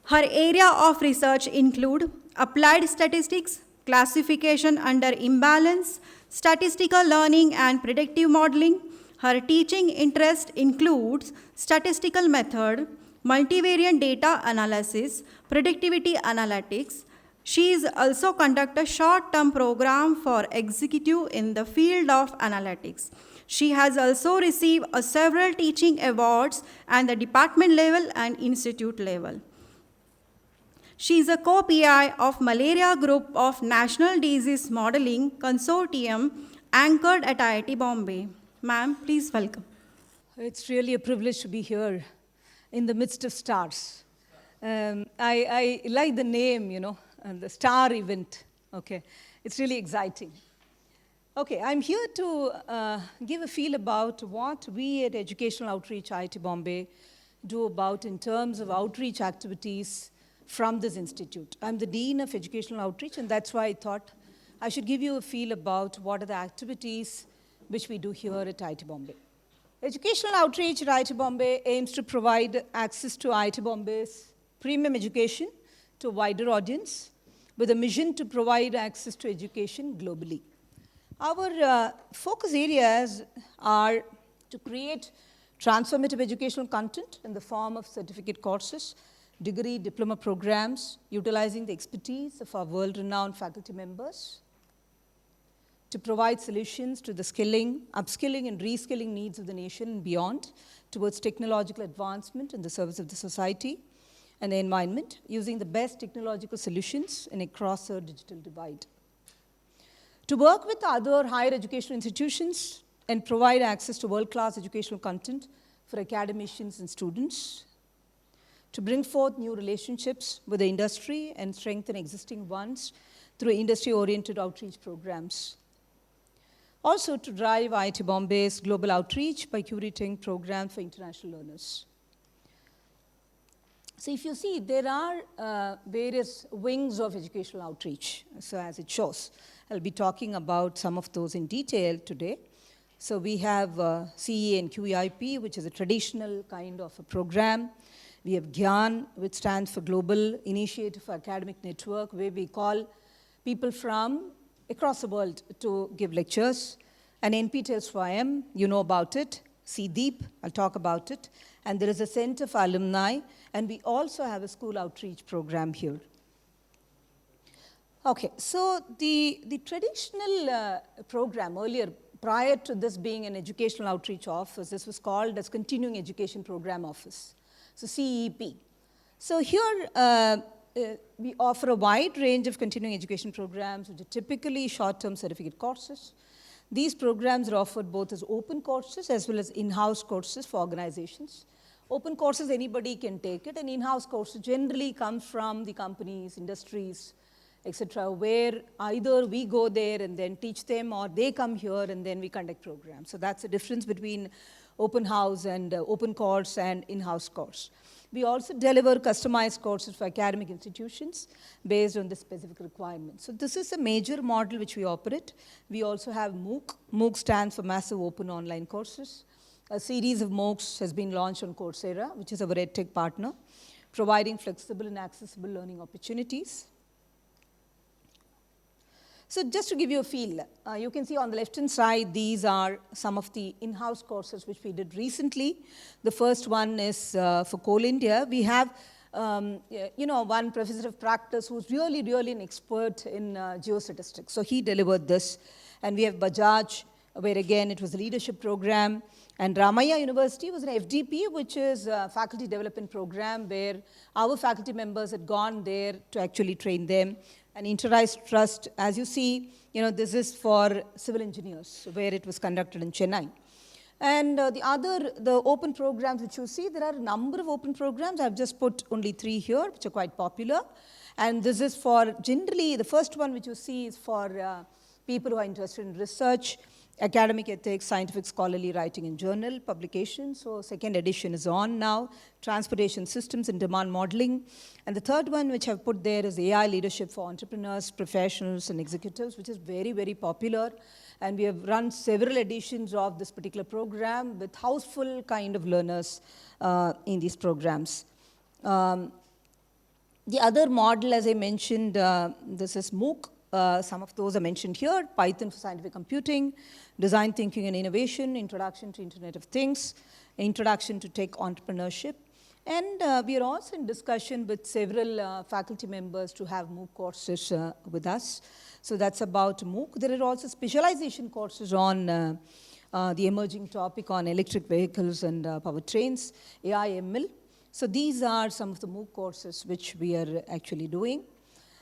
Her area of research include applied statistics, classification under imbalance, statistical learning and predictive modeling. Her teaching interest includes statistical method, multivariate data analysis, predictivity analytics. She is also conduct a short-term program for executive in the field of analytics. She has also received several teaching awards at the department level and institute level. She is a co-PI of Malaria Group of National Disease Modeling Consortium anchored at IIT Bombay. Ma'am, please welcome. It's really a privilege to be here in the midst of stars. I like the name, the star event. Okay, it's really exciting. Okay, I'm here to give a feel about what we at Educational Outreach IIT Bombay do about in terms of outreach activities from this institute. I'm the Dean of Educational Outreach, and that's why I thought I should give you a feel about what are the activities which we do here at IIT Bombay. Educational Outreach at IIT Bombay aims to provide access to IIT Bombay's premium education to a wider audience with a mission to provide access to education globally. Our focus areas are to create transformative educational content in the form of certificate courses, degree, diploma programs, utilizing the expertise of our world-renowned faculty members, to provide solutions to the skilling, upskilling, and reskilling needs of the nation and beyond towards technological advancement in the service of the society and the environment, using the best technological solutions and across our digital divide. To work with other higher educational institutions and provide access to world-class educational content for academicians and students, to bring forth new relationships with the industry and strengthen existing ones through industry-oriented outreach programs. Also to drive IIT Bombay's global outreach by curating programs for international learners. So if you see, there are various wings of educational outreach, so as it shows. I'll be talking about some of those in detail today. So we have CE and QEIP, which is a traditional kind of a program. We have GYAN, which stands for Global Initiative for Academic Network, where we call people from across the world to give lectures. And NPTEL SWAYAM, you know about it, C Deep, I'll talk about it. And there is a center for alumni, and we also have a school outreach program here. Okay, so the traditional program earlier, prior to this being an educational outreach office, this was called as Continuing Education Program Office, so CEP. So here we offer a wide range of continuing education programs, which are typically short-term certificate courses. These programs are offered both as open courses as well as in-house courses for organizations. Open courses, anybody can take it, and in-house courses generally come from the companies, industries, etc., where either we go there and then teach them, or they come here and then we conduct programs. So that's the difference between open house and open course and in-house course. We also deliver customized courses for academic institutions based on the specific requirements. So this is a major model which we operate. We also have MOOC. MOOC stands for Massive Open Online Courses. A series of MOOCs has been launched on Coursera, which is our EdTech partner, providing flexible and accessible learning opportunities. So just to give you a feel, you can see on the left-hand side, these are some of the in-house courses which we did recently. The first one is for Coal India. We have one professor of practice who's really an expert in geostatistics. So he delivered this. And we have Bajaj, where again it was a leadership program. And Ramaiah University was an FDP, which is a faculty development program where our faculty members had gone there to actually train them. And Interrise Trust, as you see, this is for civil engineers, where it was conducted in Chennai. And the open programs which you see, there are a number of open programs. I've just put only 3 here, which are quite popular. And this is for, generally, the first one which you see is for people who are interested in research, academic ethics, scientific scholarly writing and journal publication. So second edition is on now, transportation systems and demand modeling. And the third one which I've put there is AI leadership for entrepreneurs, professionals and executives, which is very popular. And we have run several editions of this particular program with houseful kind of learners in these programs. The other model, as I mentioned, this is MOOC. Some of those are mentioned here: Python for scientific computing, design thinking and innovation, introduction to Internet of Things, introduction to tech entrepreneurship. And we are also in discussion with several faculty members to have MOOC courses with us. So that's about MOOC. There are also specialization courses on the emerging topic on electric vehicles and powertrains, AI, ML. So these are some of the MOOC courses which we are actually doing.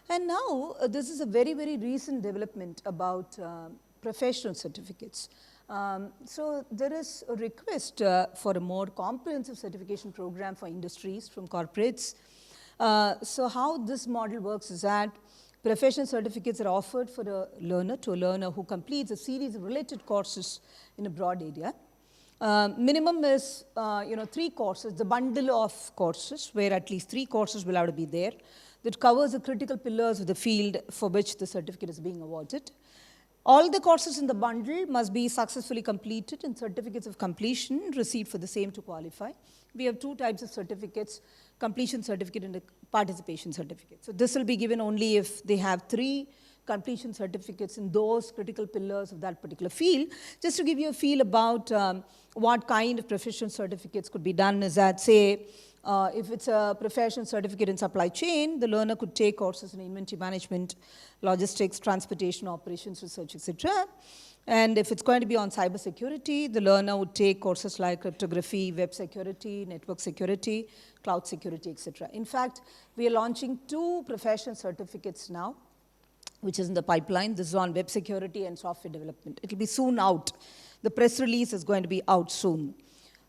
And now, this is a very recent development about professional certificates. So there is a request for a more comprehensive certification program for industries from corporates. So how this model works is that professional certificates are offered for a learner who completes a series of related courses in a broad area. Minimum is 3 courses, the bundle of courses, where at least 3 courses will have to be there, that covers the critical pillars of the field for which the certificate is being awarded. All the courses in the bundle must be successfully completed and certificates of completion received for the same to qualify. We have 2 types of certificates: completion certificate and a participation certificate. So this will be given only if they have 3 completion certificates in those critical pillars of that particular field. Just to give you a feel about what kind of professional certificates could be done is that, say, if it's a professional certificate in supply chain, the learner could take courses in inventory management, logistics, transportation, operations, research, etc. And if it's going to be on cybersecurity, the learner would take courses like cryptography, web security, network security, cloud security, etc. In fact, we are launching 2 professional certificates now, which is in the pipeline. This is on web security and software development. It will be soon out. The press release is going to be out soon.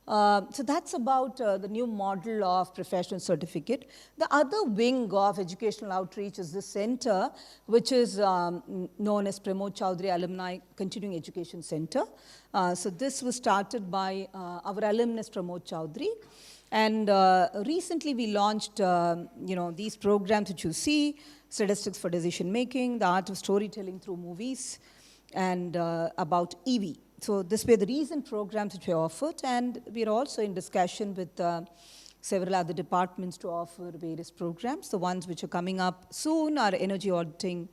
So that's about the new model of professional certificate. The other wing of educational outreach is the center, which is known as Pramod Chowdhury Alumni Continuing Education Center. So this was started by our alumnus Pramod Chowdhury. And recently we launched these programs which you see: statistics for decision making, the art of storytelling through movies, and about EV. So this were the recent programs which were offered, and we are also in discussion with several other departments to offer various programs. The ones which are coming up soon are energy auditing,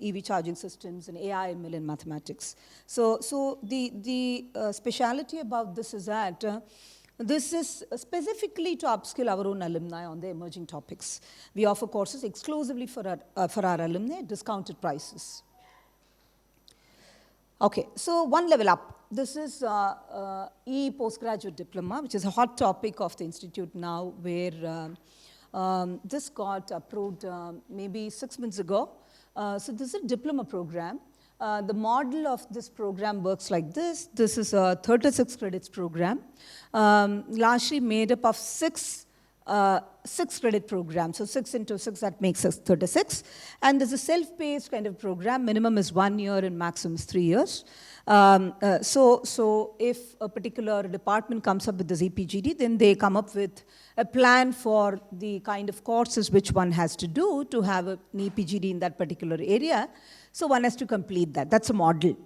EV charging systems, and AI, ML, and mathematics. So the speciality about this is that this is specifically to upskill our own alumni on the emerging topics. We offer courses exclusively for our alumni at discounted prices. Okay, so one level up. This is postgraduate diploma, which is a hot topic of the institute now, where this got approved maybe 6 months ago. So this is a diploma program. The model of this program works like this. This is a 36 credits program, largely made up of six credit program. So 6 into 6, that makes us 36. And there's a self-paced kind of program. Minimum is 1 year and maximum is 3 years. So if a particular department comes up with this EPGD, then they come up with a plan for the kind of courses which one has to do to have an EPGD in that particular area. So one has to complete that. That's a model.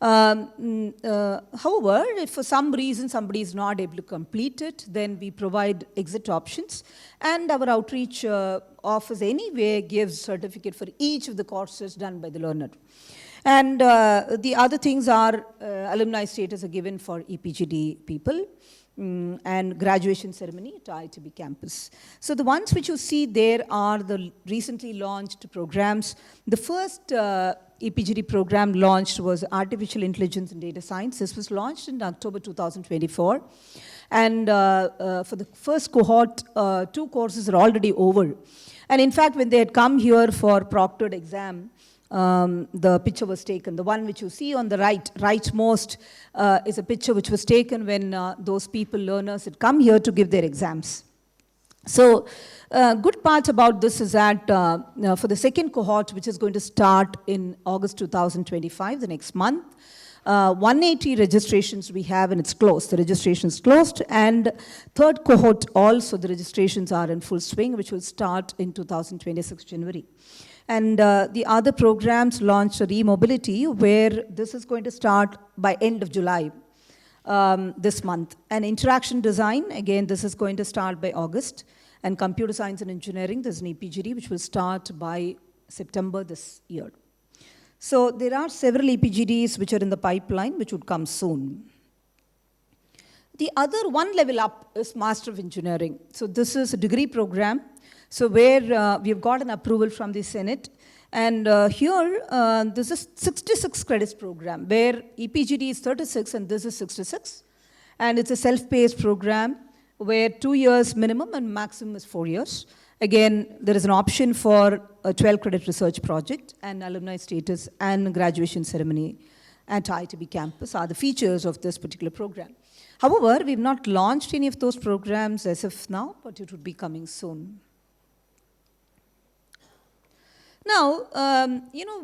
However, if for some reason somebody is not able to complete it, then we provide exit options. And our outreach office anyway gives certificate for each of the courses done by the learner. And the other things are alumni status are given for EPGD people. And graduation ceremony at IITB campus. So the ones which you see there are the recently launched programs. The first EPGD program launched was Artificial Intelligence and Data Science. This was launched in October 2024. And for the first cohort, 2 courses are already over. And in fact, when they had come here for proctored exam, the picture was taken. The one which you see on the rightmost is a picture which was taken when those people, learners, had come here to give their exams. So good part about this is that for the second cohort, which is going to start in August 2025, the next month, 180 registrations we have, and it's closed. The registration is closed. And third cohort also, the registrations are in full swing, which will start in 2026 January. And the other programs launched e-mobility, where this is going to start by end of July this month. And interaction design, again, this is going to start by August. And computer science and engineering, there's an EPGD, which will start by September this year. So there are several EPGDs which are in the pipeline, which would come soon. The other one level up is Master of Engineering. So this is a degree program. So where we have got an approval from the Senate. And here, this is 66 credits program, where EPGD is 36 and this is 66. And it's a self-paced program where 2 years minimum and maximum is 4 years. Again, there is an option for a 12 credit research project, and alumni status and graduation ceremony at IITB campus are the features of this particular program. However, we've not launched any of those programs as of now, but it would be coming soon. Now,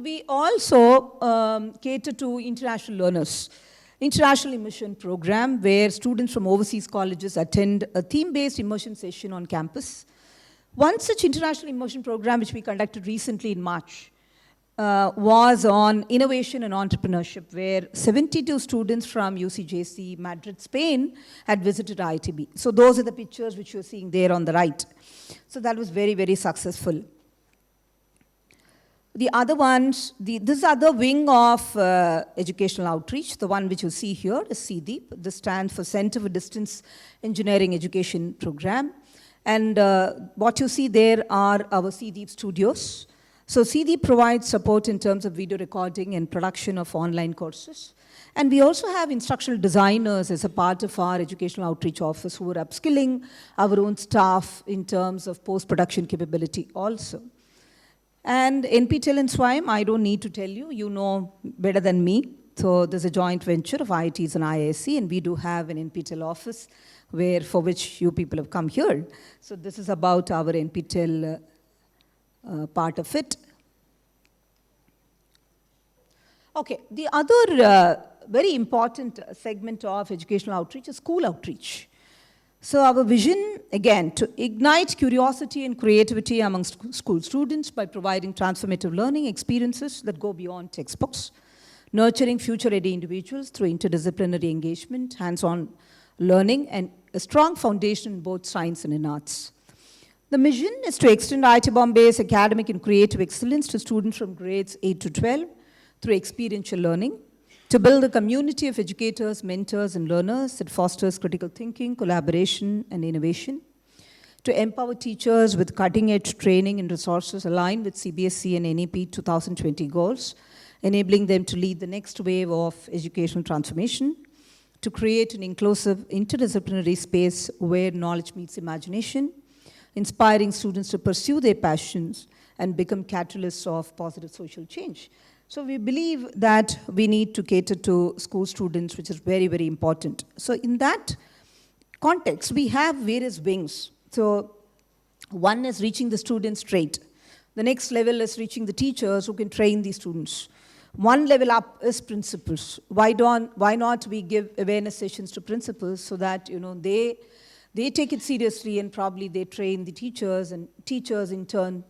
we also cater to international learners. International Immersion Program, where students from overseas colleges attend a theme-based immersion session on campus. One such international immersion program, which we conducted recently in March, was on innovation and entrepreneurship, where 72 students from UCJC, Madrid, Spain, had visited IITB. So those are the pictures which you're seeing there on the right. So that was very, very successful. The other ones, this other wing of educational outreach, the one which you see here is CDEEP. This stands for Center for Distance Engineering Education Program. And what you see there are our CDEEP studios. So CDEEP provides support in terms of video recording and production of online courses. And we also have instructional designers as a part of our educational outreach office who are upskilling our own staff in terms of post-production capability also. And NPTEL and SWAYAM, I don't need to tell you, you know better than me. So there's a joint venture of IITs and IISc, and we do have an NPTEL office for which you people have come here. So this is about our NPTEL part of it. Okay, the other very important segment of educational outreach is school outreach. So our vision, again, to ignite curiosity and creativity among school students by providing transformative learning experiences that go beyond textbooks, nurturing future-ready individuals through interdisciplinary engagement, hands-on learning, and a strong foundation in both science and in arts. The mission is to extend IIT Bombay's academic and creative excellence to students from grades 8 to 12 through experiential learning, to build a community of educators, mentors, and learners that fosters critical thinking, collaboration, and innovation, to empower teachers with cutting-edge training and resources aligned with CBSE and NEP 2020 goals, enabling them to lead the next wave of educational transformation, to create an inclusive, interdisciplinary space where knowledge meets imagination, inspiring students to pursue their passions and become catalysts of positive social change. So we believe that we need to cater to school students, which is very, very important. So in that context, we have various wings. So one is reaching the students straight. The next level is reaching the teachers who can train these students. One level up is principals. Why not we give awareness sessions to principals so that they take it seriously and probably they train the teachers and teachers in turn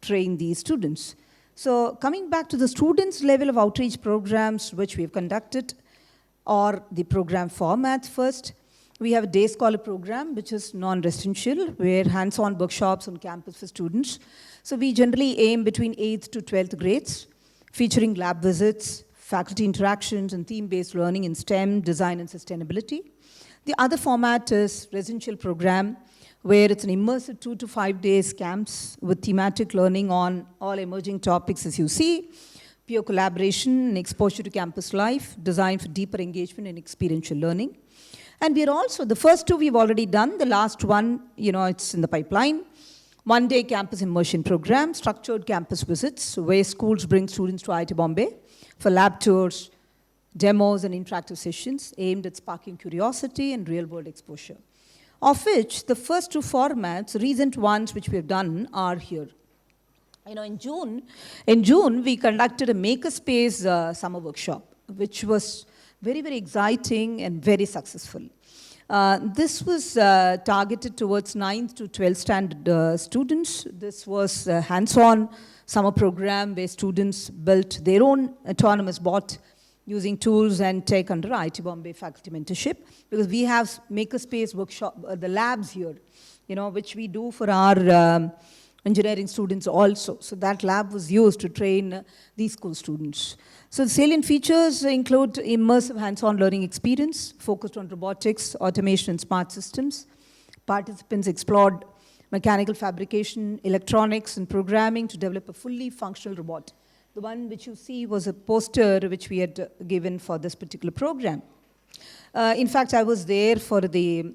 train these students. So coming back to the students' level of outreach programs which we've conducted, or the program formats first, we have a day scholar program which is non-residential, where hands-on workshops on campus for students. So we generally aim between 8th to 12th grades, featuring lab visits, faculty interactions, and theme-based learning in STEM, design, and sustainability. The other format is residential program, where it's an immersive 2 to 5 days camps with thematic learning on all emerging topics as you see, peer collaboration and exposure to campus life, designed for deeper engagement and experiential learning. And we're also, the first two we've already done, the last one, it's in the pipeline. One-day campus immersion program, structured campus visits, where schools bring students to IIT Bombay for lab tours, demos, and interactive sessions aimed at sparking curiosity and real-world exposure. Of which, the first two formats, recent ones which we have done, are here. In June, we conducted a makerspace summer workshop, which was very, very exciting and very successful. This was targeted towards 9th to 12th standard students. This was a hands-on summer program where students built their own autonomous bot using tools and tech under IIT Bombay faculty mentorship, because we have makerspace workshop, the labs here, which we do for our engineering students also. So that lab was used to train these school students. So the salient features include immersive hands-on learning experience focused on robotics, automation, and smart systems. Participants explored mechanical fabrication, electronics, and programming to develop a fully functional robot. The one which you see was a poster which we had given for this particular program. In fact, I was there for the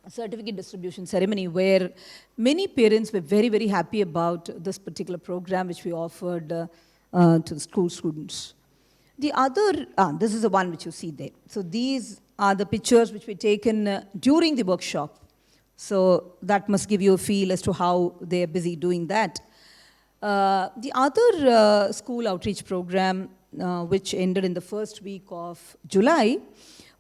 certificate distribution ceremony where many parents were very, very happy about this particular program which we offered to the school students. The other, this is the one which you see there. So these are the pictures which were taken during the workshop. So that must give you a feel as to how they are busy doing that. The other school outreach program, which ended in the first week of July,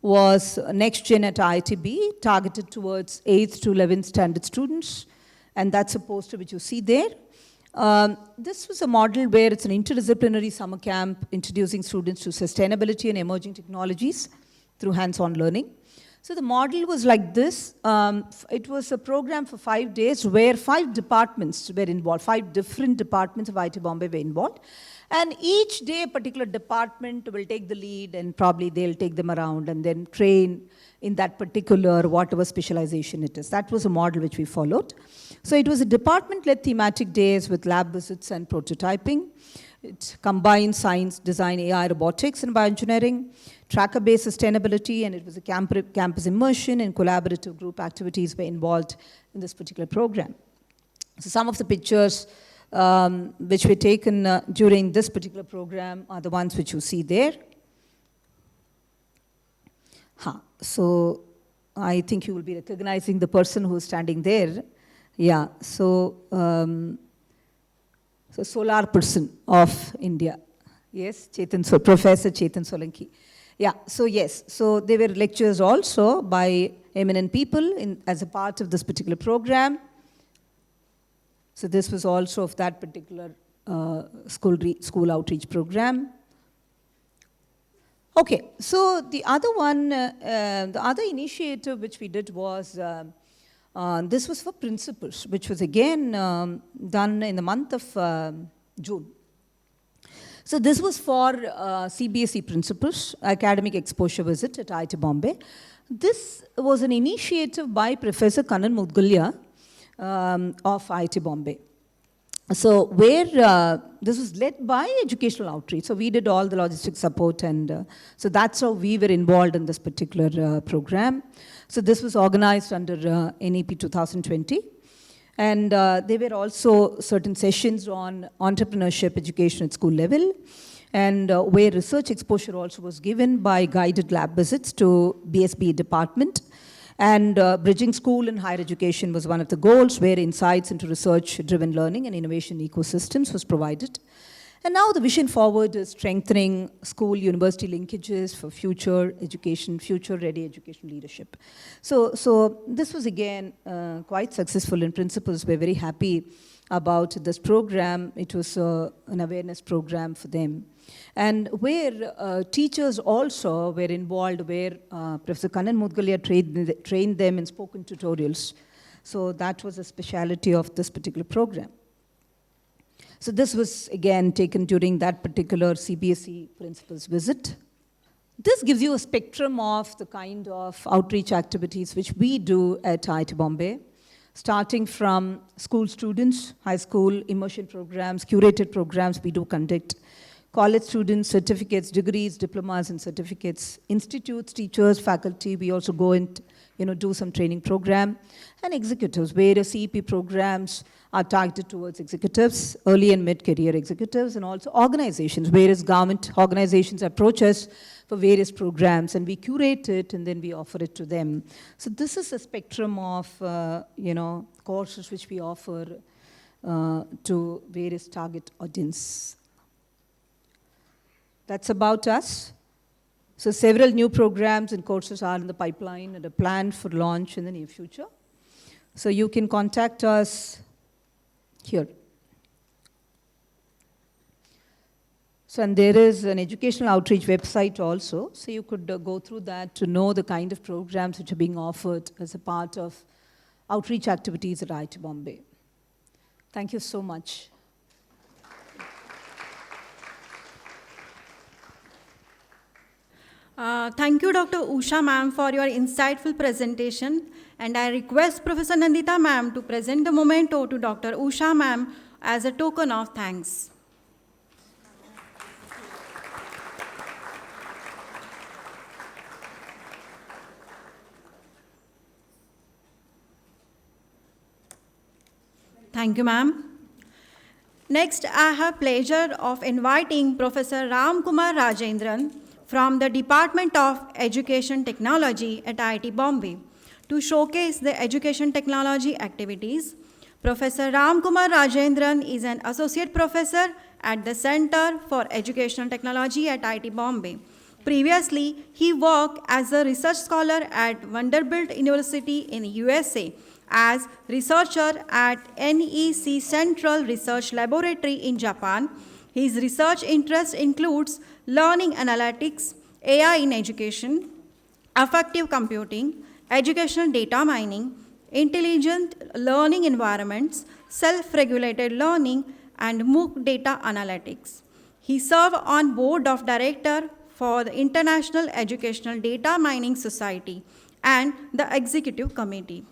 was Next Gen at IITB, targeted towards 8th to 11th standard students. And that's a poster which you see there. This was a model where it's an interdisciplinary summer camp introducing students to sustainability and emerging technologies through hands-on learning. So the model was like this. It was a program for 5 days where 5 departments were involved, 5 different departments of IIT Bombay were involved. And each day a particular department will take the lead and probably they'll take them around and then train in that particular whatever specialization it is. That was a model which we followed. So it was a department-led thematic days with lab visits and prototyping. It combined science, design, AI, robotics, and bioengineering, tracker-based sustainability, and it was a campus immersion and collaborative group activities were involved in this particular program. So some of the pictures which were taken during this particular program are the ones which you see there. So I think you will be recognizing the person who is standing there. Yeah, so solar person of India. Yes, Professor Chetan Solanki. Yeah, so yes, so there were lectures also by eminent people as a part of this particular program. So this was also of that particular school outreach program. Okay, so the other one, the other initiative which we did was This was for principals, which was again done in the month of June. So this was for CBSE principals, academic exposure visit at IIT Bombay. This was an initiative by Professor Kannan Mudgalya of IIT Bombay. So where this was led by educational outreach. So we did all the logistic support, and so that's how we were involved in this particular program. So this was organized under NEP 2020. And there were also certain sessions on entrepreneurship education at school level, and where research exposure also was given by guided lab visits to BSB department. And bridging school and higher education was one of the goals, where insights into research-driven learning and innovation ecosystems was provided. And now the vision forward is strengthening school-university linkages for future education, future-ready education leadership. So this was again quite successful, and principals were very happy about this program. It was an awareness program for them. And where teachers also were involved, where Professor Kannan Mudgalya trained them in spoken tutorials. So that was a speciality of this particular program. So this was, again, taken during that particular CBSE principal's visit. This gives you a spectrum of the kind of outreach activities which we do at IIT Bombay, starting from school students, high school immersion programs, curated programs we do conduct, college students, certificates, degrees, diplomas, and certificates, institutes, teachers, faculty. We also go and do some training program, and executives. Various CEP programs are targeted towards executives, early and mid-career executives, and also organizations. Various government organizations approach us for various programs, and we curate it, and then we offer it to them. So this is a spectrum of courses which we offer to various target audience. That's about us. So several new programs and courses are in the pipeline and are planned for launch in the near future. So you can contact us here. So, and there is an educational outreach website also, so you could go through that to know the kind of programs which are being offered as a part of outreach activities at IIT Bombay. Thank you so much. Thank you, Dr. Usha ma'am, for your insightful presentation. And I request Professor Nandita ma'am to present the memento to Dr. Usha ma'am as a token of thanks. Thank you, ma'am. Next, I have pleasure of inviting Professor Ram Kumar Rajendran from the Department of Education Technology at IIT Bombay to showcase the education technology activities. Professor Ram Kumar Rajendran is an associate professor at the Center for Educational Technology at IIT Bombay. Previously, he worked as a research scholar at Vanderbilt University in USA, as researcher at NEC Central Research Laboratory in Japan. His research interest includes learning analytics, AI in education, affective computing, educational data mining, intelligent learning environments, self-regulated learning, and MOOC data analytics. He served on board of director for the International Educational Data Mining Society and the executive committee.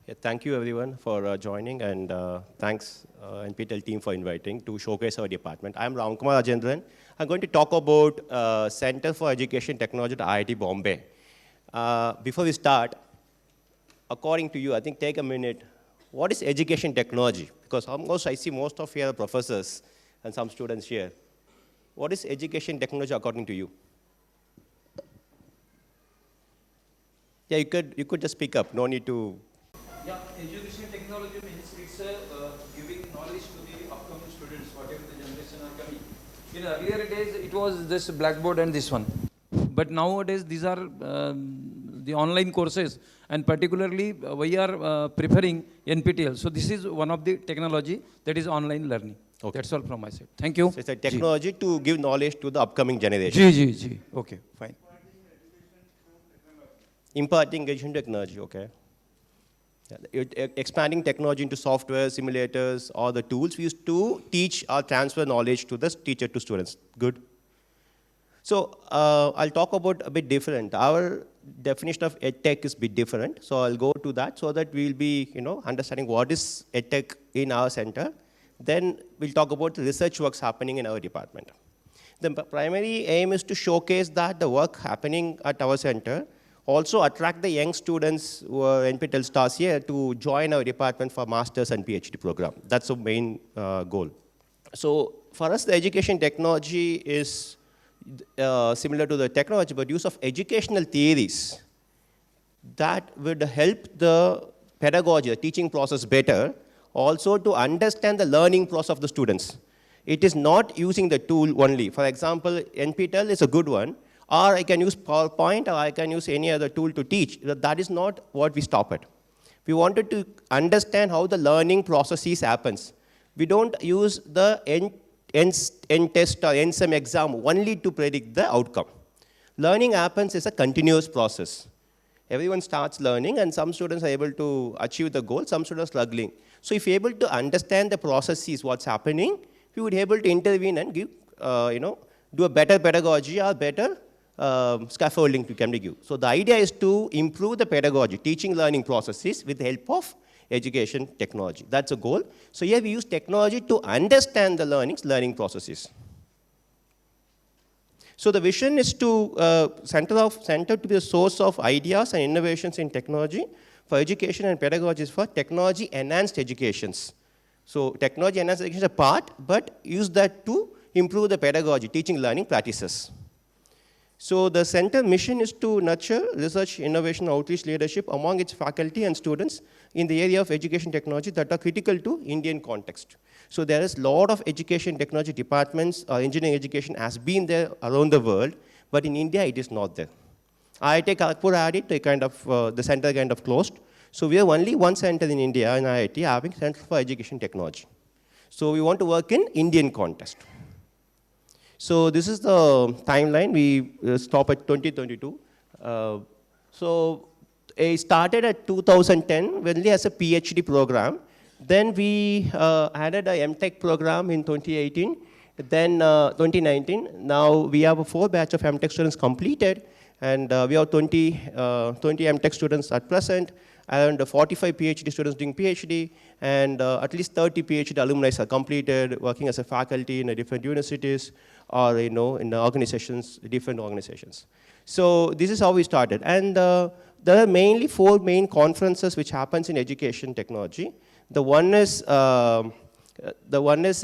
Yeah, thank you everyone for joining, and thanks NPTEL team for inviting to showcase our department. I'm Ram Kumar Rajendran. I'm going to talk about Center for Education Technology at IIT Bombay. Before we start, according to you, I think take a minute. What is education technology? Because almost I see most of your professors and some students here. What is education technology according to you? Yeah, you could just speak up. No need to. Yeah, education technology means it's giving knowledge to the upcoming students, whatever the generation are coming. In earlier days, it was this blackboard and this one. But nowadays, these are the online courses, and particularly we are preferring NPTEL. So this is one of the technology that is online learning. Okay. That's all from my side. Thank you. So it's a technology to give knowledge to the upcoming generation. G. Okay, fine. Imparting education technology, okay. Expanding technology into software, simulators, or the tools we used to teach or transfer knowledge to the teacher to students. Good. So I'll talk about a bit different. Our definition of EdTech is a bit different. So I'll go to that so that we'll be understanding what is EdTech in our center. Then we'll talk about the research works happening in our department. The primary aim is to showcase that the work happening at our center also attract the young students who are NPTEL stars here to join our department for master's and PhD program. That's the main goal. So for us, the education technology is similar to the technology, but use of educational theories that would help the pedagogy, the teaching process better, also to understand the learning process of the students. It is not using the tool only. For example, NPTEL is a good one, or I can use PowerPoint, or I can use any other tool to teach. That is not what we stop at. We wanted to understand how the learning processes happens. We don't use the end test or end sem exam only to predict the outcome. Learning happens as a continuous process. Everyone starts learning, and some students are able to achieve the goal, some students are struggling. So if you're able to understand the processes, what's happening, we would be able to intervene and give, do a better pedagogy or better scaffolding to can be give. So the idea is to improve the pedagogy, teaching learning processes with the help of education technology. That's a goal. So here we use technology to understand the learning processes. So the vision is to center to be the source of ideas and innovations in technology for education and pedagogy for technology enhanced educations. So technology enhanced education is a part, but use that to improve the pedagogy, teaching learning practices. So the center mission is to nurture research, innovation, outreach leadership among its faculty and students in the area of education technology that are critical to Indian context. So there is a lot of education technology departments, engineering education has been there around the world, but in India it is not there. IIT Kharagpur had it, the center kind of closed. So we have only one center in India, in IIT, having Center for Education Technology. So we want to work in Indian context. So this is the timeline. We stop at 2022. So I started at 2010 only as a PhD program. Then we added a MTech program in 2018. Then 2019. Now we have a 4 batch of MTech students completed, and we have 20 MTech students at present, and 45 PhD students doing PhD, and at least 30 PhD alumni are completed, working as a faculty in different universities or in organizations, different organizations. So this is how we started. And there are mainly 4 main conferences which happens in education technology. The one is in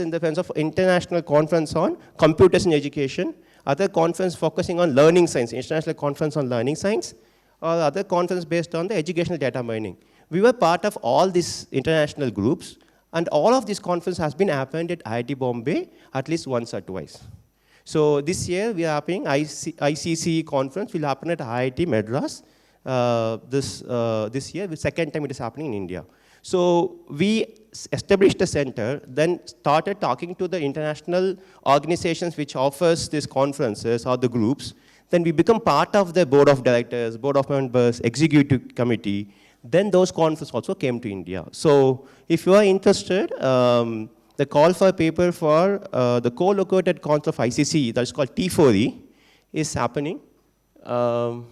the sense of international conference on computers in education, other conference focusing on learning science, international conference on learning science, or other conference based on the educational data mining. We were part of all these international groups, and all of these conferences has been happened at IIT Bombay at least once or twice. So this year we are happening, ICC conference will happen at IIT Madras this year. The second time it is happening in India. So we established a center, then started talking to the international organizations which offers these conferences or the groups. Then we become part of the board of directors, board of members, executive committee. Then those conferences also came to India. So if you are interested, the call for paper for the co-located conference of ICC, that's called T4E, is happening. I'll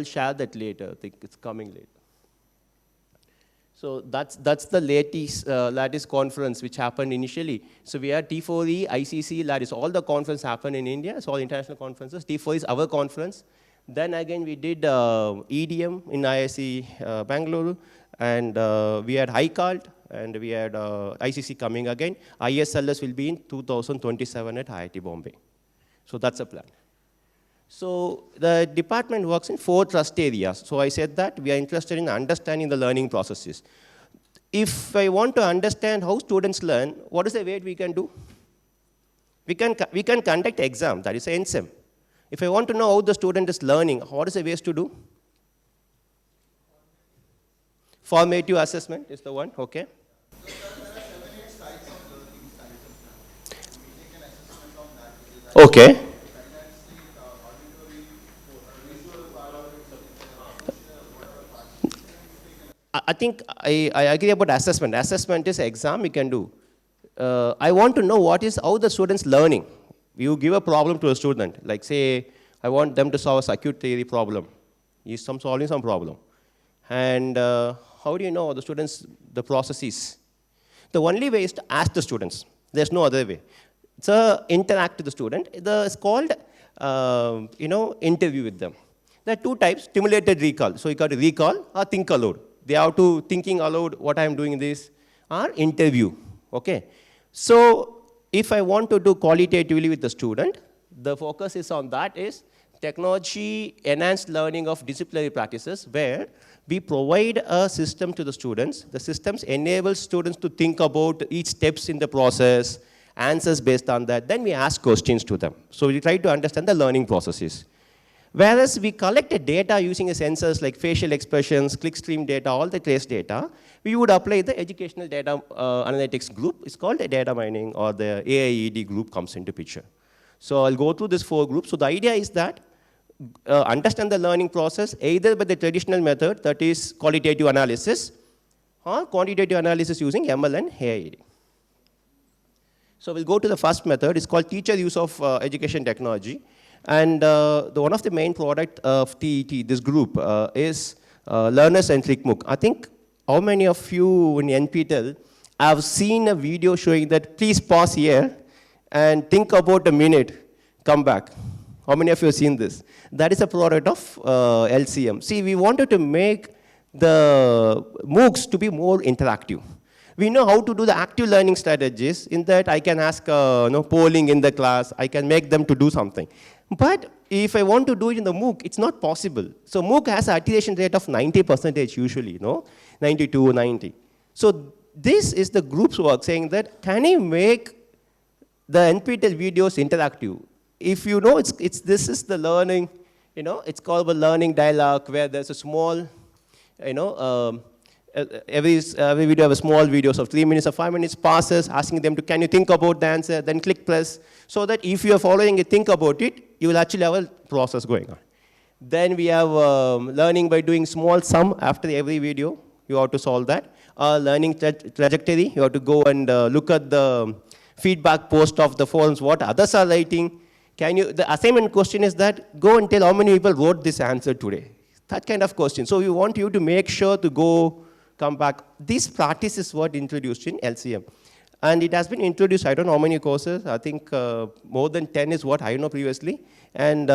share that later. I think it's coming later. So that's the latest conference which happened initially. So we had T4E, ICC, latest, all the conferences happen in India. It's all international conferences. T4E is our conference. Then again we did EDM in IIC Bangalore, and we had HiCalt, and we had ICC coming again. ISLS will be in 2027 at IIT Bombay. So that's a plan. So the department works in 4 trust areas. So I said that we are interested in understanding the learning processes. If I want to understand how students learn, what is the way we can do? We can conduct exam, that is an NSEM. If I want to know how the student is learning, what is the ways to do? Formative assessment is the one, okay. Okay. I think I agree about assessment. Assessment is exam you can do. I want to know how the student's learning. You give a problem to a student, like say, I want them to solve a circuit theory problem. He's solving some problem. And how do you know the process is? The only way is to ask the students. There's no other way. It's interact with the student. It's called, interview with them. There are two types, stimulated recall. So you got to recall or think aloud. They have to thinking aloud what I'm doing this, or interview, okay? So if I want to do qualitatively with the student, the focus is on that is technology enhanced learning of disciplinary practices, where we provide a system to the students. The systems enable students to think about each steps in the process, answers based on that. Then we ask questions to them. So we try to understand the learning processes. Whereas we collected data using sensors like facial expressions, clickstream data, all the trace data, we would apply the educational data analytics group. It's called a data mining, or the AIED group comes into picture. So I'll go through these 4 groups. So the idea is that understand the learning process either by the traditional method, that is qualitative analysis, or quantitative analysis using ML and AIED. So we'll go to the first method. It's called teacher use of education technology. And one of the main product of TET, this group, is learner-centric MOOC. I think how many of you in NPTEL have seen a video showing that please pause here and think about a minute, come back? How many of you have seen this? That is a product of LCM. See, we wanted to make the MOOCs to be more interactive. We know how to do the active learning strategies, in that I can ask polling in the class, I can make them to do something. But if I want to do it in the MOOC, it's not possible. So MOOC has an iteration rate of 90% usually, 92, 90. So this is the group's work saying that, can you make the NPTEL videos interactive? If you know, this is the learning, it's called a learning dialogue, where there's a small, every video have a small videos of 3 minutes or 5 minutes passes, asking them to, can you think about the answer, then click press, so that if you are following it, think about it, you will actually have a process going on. Then we have learning by doing small sum after every video, you have to solve that. Learning trajectory, you have to go and look at the feedback post of the forums, what others are writing. The assignment question is that, go and tell how many people wrote this answer today. That kind of question. So we want you to make sure to come back. This practice is what introduced in LCM. And it has been introduced, I don't know how many courses, I think more than 10 is what I know previously. And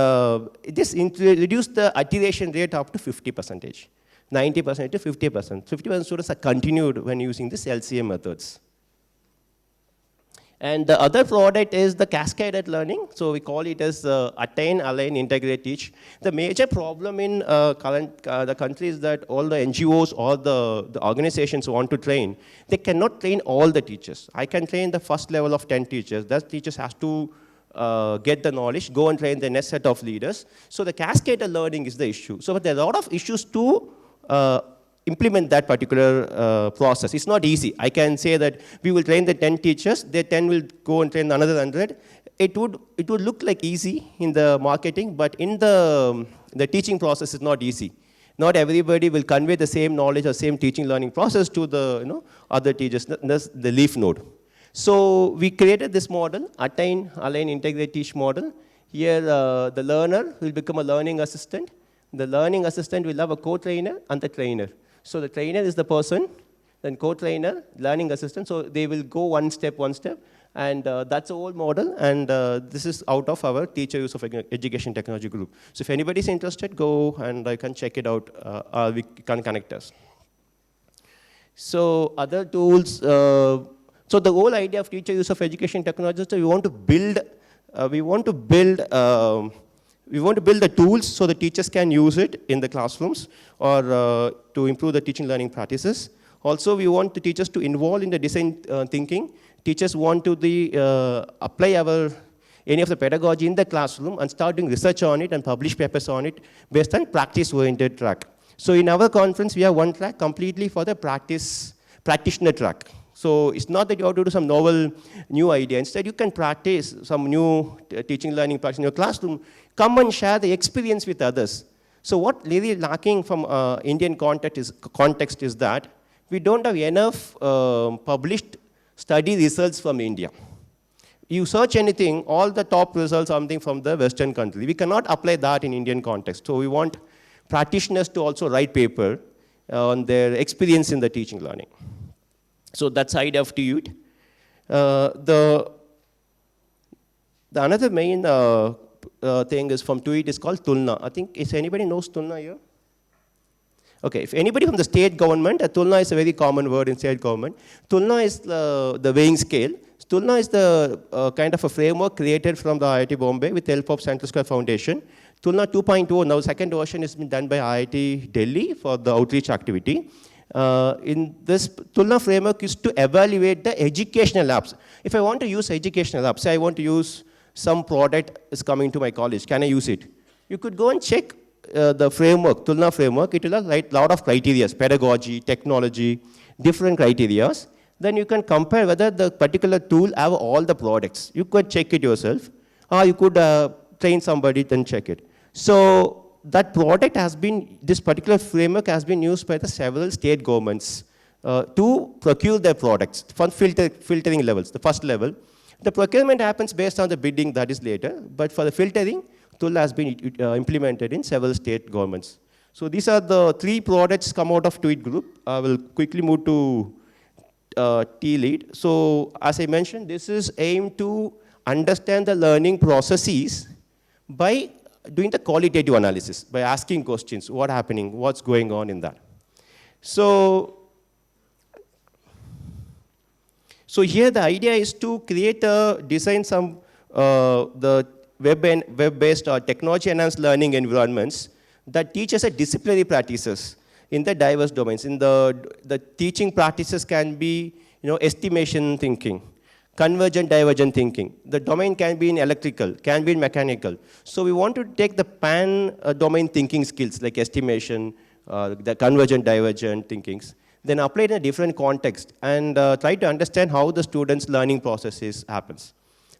this reduced the iteration rate up to 50%, 90% to 50%. 50% students are continued when using this LCM methods. And the other product is the cascaded learning. So we call it as attain, align, integrate, teach. The major problem in the country is that all the NGOs or the organizations want to train, they cannot train all the teachers. I can train the first level of 10 teachers. That teachers has to get the knowledge, go and train the next set of leaders. So the cascaded learning is the issue. So there are a lot of issues to implement that particular process. It's not easy. I can say that we will train the 10 teachers, the 10 will go and train another 100. It would look like easy in the marketing, but in the teaching process is not easy. Not everybody will convey the same knowledge or same teaching learning process to the other teachers. That's the leaf node. So we created this model, attain, align, integrate, teach model. Here the learner will become a learning assistant. The learning assistant will have a co-trainer and the trainer. So the trainer is the person, then co-trainer, learning assistant. So they will go one step, and that's the whole model. And this is out of our teacher use of education technology group. So if anybody is interested, go and I can check it out. We can connect us. So other tools. So the whole idea of teacher use of education technology is that we want to build the tools so the teachers can use it in the classrooms or to improve the teaching learning practices. Also, we want the teachers to involve in the design thinking. Teachers want to apply any of the pedagogy in the classroom and start doing research on it and publish papers on it based on practice-oriented track. So in our conference, we have one track completely for the practitioner track. So it's not that you have to do some novel new idea. Instead, you can practice some new teaching learning practice in your classroom. Come and share the experience with others. So what really lacking from Indian context is that we don't have enough published study results from India. You search anything, all the top results are something from the Western country. We cannot apply that in Indian context. So we want practitioners to also write paper on their experience in the teaching learning. So that's side of TUIT. The another main thing is from TUIT is called Tulna. I think, is anybody knows Tulna here? Okay, if anybody from the state government, Tulna is a very common word in state government. Tulna is the weighing scale. Tulna is the kind of a framework created from the IIT Bombay with the help of Central Square Foundation. Tulna 2.0, now second version has been done by IIT Delhi for the outreach activity. In this Tulna framework is to evaluate the educational apps. If I want to use educational apps, say I want to use some product is coming to my college, can I use it? You could go and check the framework, Tulna framework. It will have a lot of criteria, pedagogy, technology, different criteria. Then you can compare whether the particular tool have all the products. You could check it yourself, or you could train somebody, then check it. So that product has been, this particular framework has been used by the several state governments to procure their products for filtering levels, the first level. The procurement happens based on the bidding, that is later, but for the filtering, tool has been implemented in several state governments. So these are the 3 products come out of TUIT group. I will quickly move to T-lead. So as I mentioned, this is aimed to understand the learning processes by doing the qualitative analysis, by asking questions, what's happening, what's going on in that. So here the idea is to design some the web-based or technology-enhanced learning environments that teach us disciplinary practices in the diverse domains. In the teaching practices can be, estimation thinking, convergent divergent thinking. The domain can be in electrical, can be in mechanical. So we want to take the pan-domain thinking skills like estimation, the convergent divergent thinkings, then apply it in a different context and try to understand how the student's learning processes happens.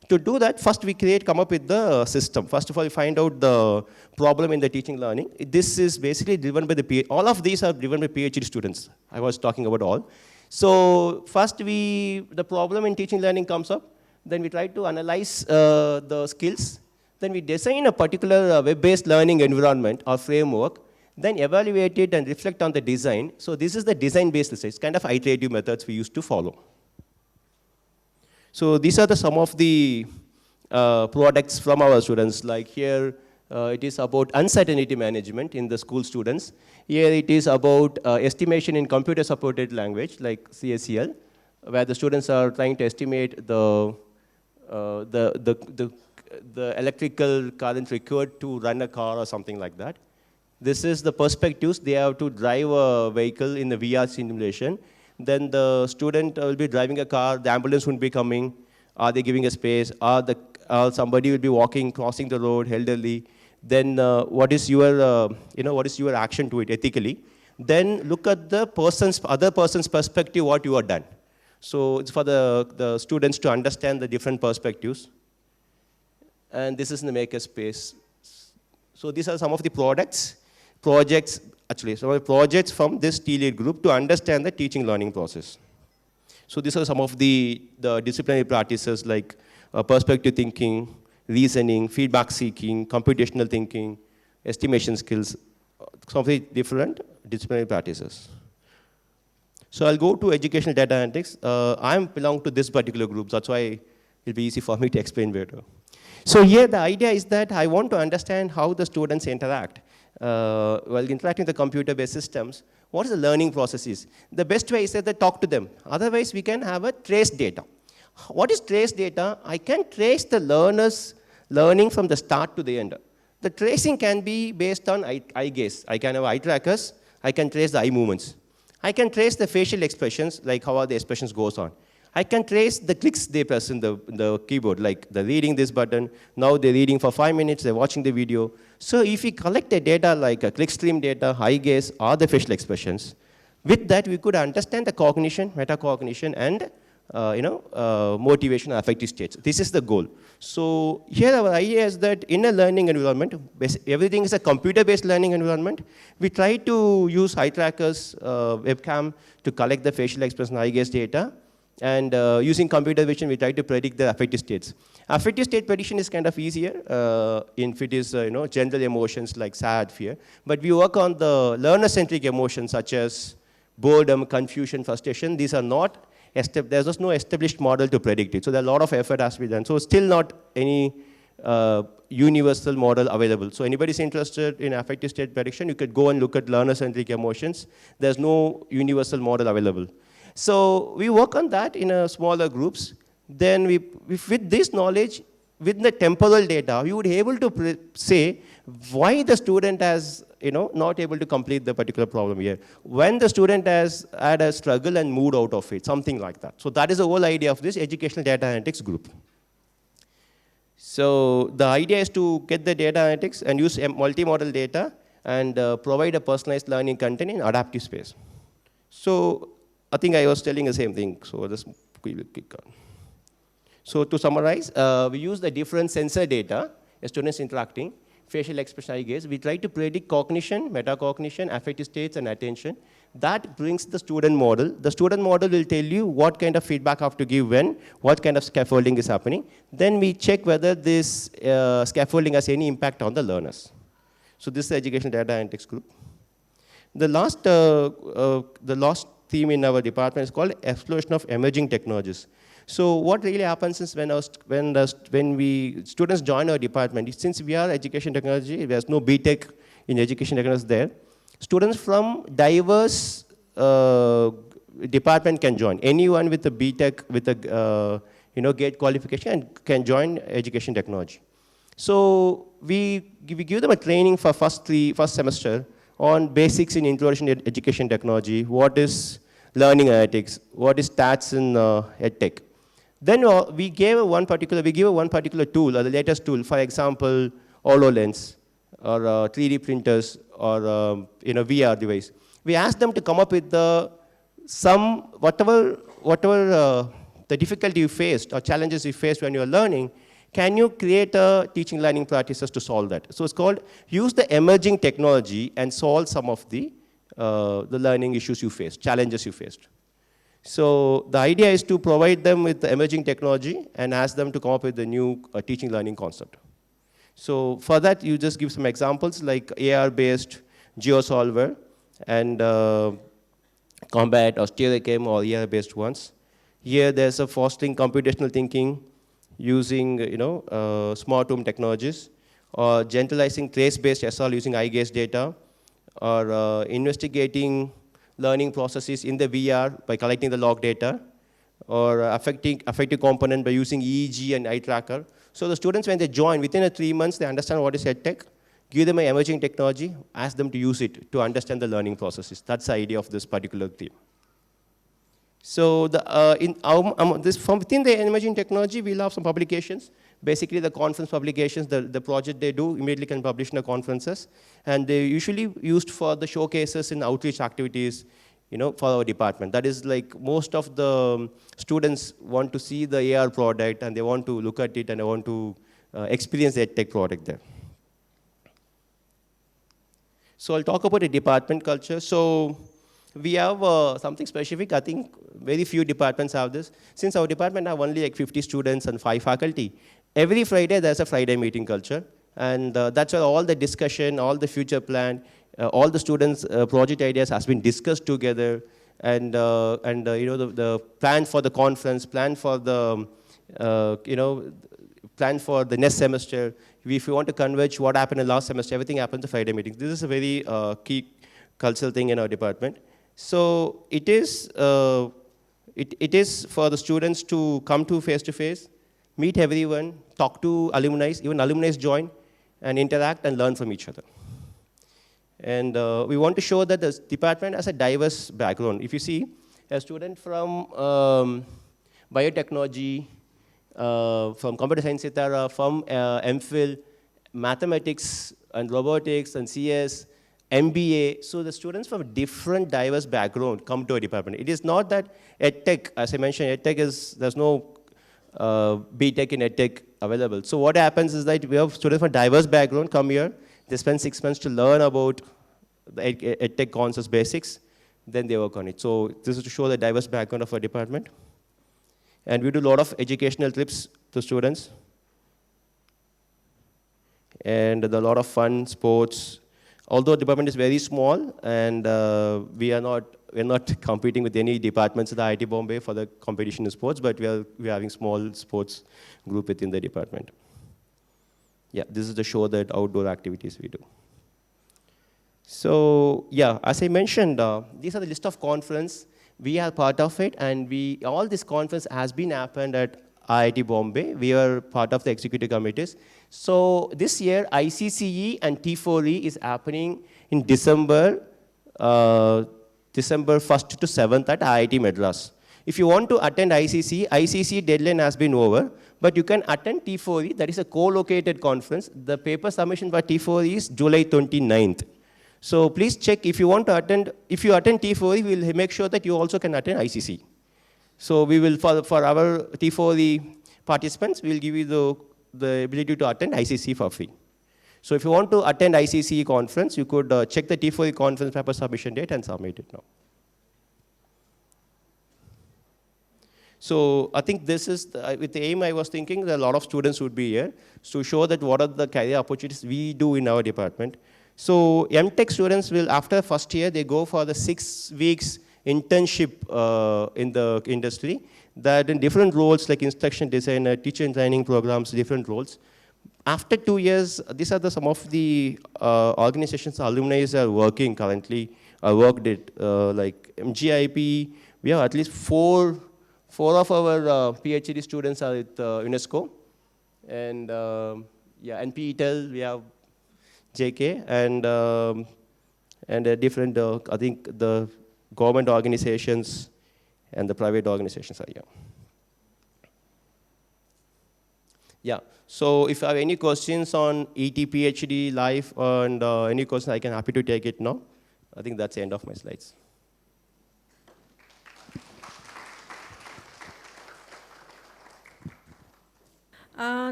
To do that, first we come up with the system. First of all, we find out the problem in the teaching learning. This is basically driven by all of these are driven by PhD students. I was talking about all. So first the problem in teaching learning comes up. Then we try to analyze the skills. Then we design a particular web-based learning environment or framework. Then evaluate it and reflect on the design. So this is the design-based research. It's kind of iterative methods we used to follow. So these are some of the products from our students. Like here, it is about uncertainty management in the school students. Here it is about estimation in computer-supported language, like CSCL, where the students are trying to estimate the electrical current required to run a car or something like that. This is the perspectives. They have to drive a vehicle in the VR simulation. Then the student will be driving a car, the ambulance won't be coming, are they giving a space, or somebody will be walking, crossing the road, elderly. Then what is your action to it ethically? Then look at the other person's perspective, what you have done. So it's for the students to understand the different perspectives. And this is in the makerspace. So these are some of the projects from this T-lead group to understand the teaching learning process. So these are some of the disciplinary practices like perspective thinking, reasoning, feedback seeking, computational thinking, estimation skills, some of the different disciplinary practices. So I'll go to educational data analytics. I belong to this particular group, that's why it'll be easy for me to explain better. So here the idea is that I want to understand how the students interact. While interacting with the computer-based systems, what is the learning processes? The best way is that talk to them. Otherwise, we can have a trace data. What is trace data? I can trace the learner's learning from the start to the end. The tracing can be based on eye gaze. I can have eye trackers. I can trace the eye movements. I can trace the facial expressions, like how the expressions goes on. I can trace the clicks they press in the keyboard, like they're reading this button, now they're reading for 5 minutes, they're watching the video. So if we collect the data like a clickstream data, eye gaze, or the facial expressions, with that we could understand the cognition, metacognition, and motivation, affective states. This is the goal. So here our idea is that in a learning environment, everything is a computer-based learning environment. We try to use eye trackers, webcam to collect the facial expression eye gaze data. And using computer vision, we try to predict the affective states. Affective state prediction is kind of easier if it is general emotions like sad, fear. But we work on the learner-centric emotions such as boredom, confusion, frustration. These are not, there's just no established model to predict it. So there are a lot of effort has to be done. So still not any universal model available. So anybody's interested in affective state prediction, you could go and look at learner-centric emotions. There's no universal model available. So we work on that in smaller groups. Then with this knowledge, with the temporal data, we would be able to say why the student has not able to complete the particular problem here. When the student has had a struggle and moved out of it, something like that. So that is the whole idea of this educational data analytics group. So the idea is to get the data analytics and use multimodal data and provide a personalized learning content in adaptive space. So I think I was telling the same thing, so just quickly click on. So to summarize, we use the different sensor data, students interacting, facial expression, eye gaze. We try to predict cognition, metacognition, affective states, and attention. That brings the student model. The student model will tell you what kind of feedback I have to give when, what kind of scaffolding is happening. Then we check whether this scaffolding has any impact on the learners. So this is the educational data analytics group. The last theme in our department is called exploration of emerging technologies. So what really happens is when students join our department, since we are education technology, there's no BTech in education technology there. Students from diverse department can join. Anyone with a BTech with a GATE qualification can join education technology. So we give them a training for first semester on basics in introduction to education technology, what is learning analytics, what is stats in edtech. Then we give one particular tool, or the latest tool, for example, HoloLens, or 3D printers, or VR device. We ask them to come up with whatever the difficulty you faced or challenges you faced when you are learning, can you create teaching learning practices to solve that? So it's called use the emerging technology and solve some of the learning issues you faced, challenges you faced. So the idea is to provide them with the emerging technology and ask them to come up with a new teaching learning concept. So for that, you just give some examples like AR-based GeoSolver and Combat or StereoChem or AR-based ones. Here there's a fostering computational thinking using smart home technologies, or generalizing trace-based SR using eye gaze data, or investigating learning processes in the VR by collecting the log data, or affective component by using EEG and eye tracker. So the students, when they join, within 3 months, they understand what is EdTech, give them an emerging technology, ask them to use it to understand the learning processes. That's the idea of this particular theme. So from within the emerging technology, we'll have some publications. Basically, the conference publications, the project they do immediately can publish in the conferences. And they're usually used for the showcases and outreach activities for our department. That is like most of the students want to see the AR product and they want to look at it and they want to experience the EdTech product there. So I'll talk about the department culture. So we have something specific. I think very few departments have this. Since our department have only like 50 students and 5 faculty, every Friday there's a Friday meeting culture. And that's where all the discussion, all the future plan, all the students' project ideas has been discussed together. And the plan for the conference, plan for the plan for the next semester. If you want to converge what happened in last semester, everything happens at Friday meetings. This is a very key cultural thing in our department. So it is for the students to come to face-to-face, meet everyone, talk to alumni, even alumni join, and interact and learn from each other. And we want to show that the department has a diverse background. If you see a student from biotechnology, from computer science, etc., from MPhil, mathematics and robotics and CS, MBA. So the students from different diverse background come to a department. It is not that EdTech, as I mentioned, EdTech is, there's no BTech in EdTech available. So what happens is that we have students from diverse background come here. They spend 6 months to learn about the EdTech concepts basics. Then they work on it. So this is to show the diverse background of our department. And we do a lot of educational trips to students. And a lot of fun, sports. Although the department is very small, and we're not competing with any departments at the IIT Bombay for the competition in sports, but we're having small sports group within the department. Yeah, this is to show the outdoor activities we do. So yeah, as I mentioned, these are the list of conference. We are part of it, and all this conference has been happened at IIT Bombay. We are part of the executive committees. So this year, ICCE and T4E is happening in December 1st to 7th at IIT Madras. If you want to attend ICCE deadline has been over, but you can attend T4E, that is a co-located conference. The paper submission for T4E is July 29th. So please check if you want to attend. If you attend T4E, we'll make sure that you also can attend ICC. So we will, for our T4E participants, we will give you the ability to attend ICC for free. So if you want to attend ICC conference, you could check the T4E conference paper submission date and submit it now. So I think this is, with the aim I was thinking that a lot of students would be here to show that what are the career opportunities we do in our department. So MTech students will, after first year, they go for the 6 weeks internship in the industry, that in different roles like instruction designer, teacher in training programs, different roles. After 2 years, these are some of the organizations alumni are working currently, worked it, like MGIP. We have at least four of our PhD students are with UNESCO. And yeah, NPTEL, we have JK, and different, I think the government organizations and the private organizations are here. Yeah, so if you have any questions on ET PhD life and any questions, I can happy to take it now. I think that's the end of my slides.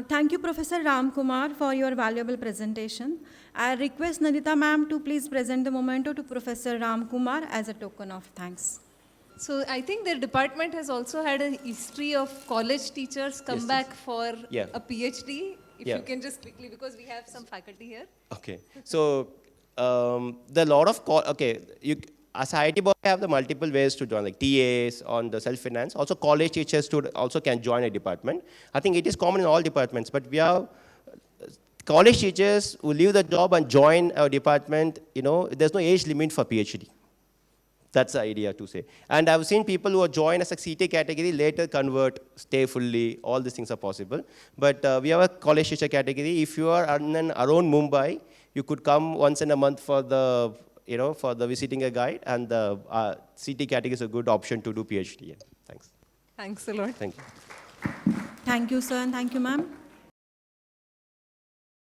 Thank you, Professor Ram Kumar, for your valuable presentation. I request Nandita ma'am to please present the memento to Professor Ram Kumar as a token of thanks. So I think their department has also had a history of college teachers come back for a PhD. If you can just quickly, because we have some faculty here. Okay, so the lot of, as IIT Bombay have the multiple ways to join, like TAs on the self-finance. Also college teachers also can join a department. I think it is common in all departments, but we have college teachers who leave the job and join our department. You know, there's no age limit for PhD. That's the idea to say. And I've seen people who are joined as a CT category, later convert, stay fully, all these things are possible. But we have a college teacher category. If you are around Mumbai, you could come once in a month for the, for the visiting a guide, and the CT category is a good option to do PhD. Yeah. Thanks. Thanks a lot. Thank you. Thank you, sir, and thank you, ma'am.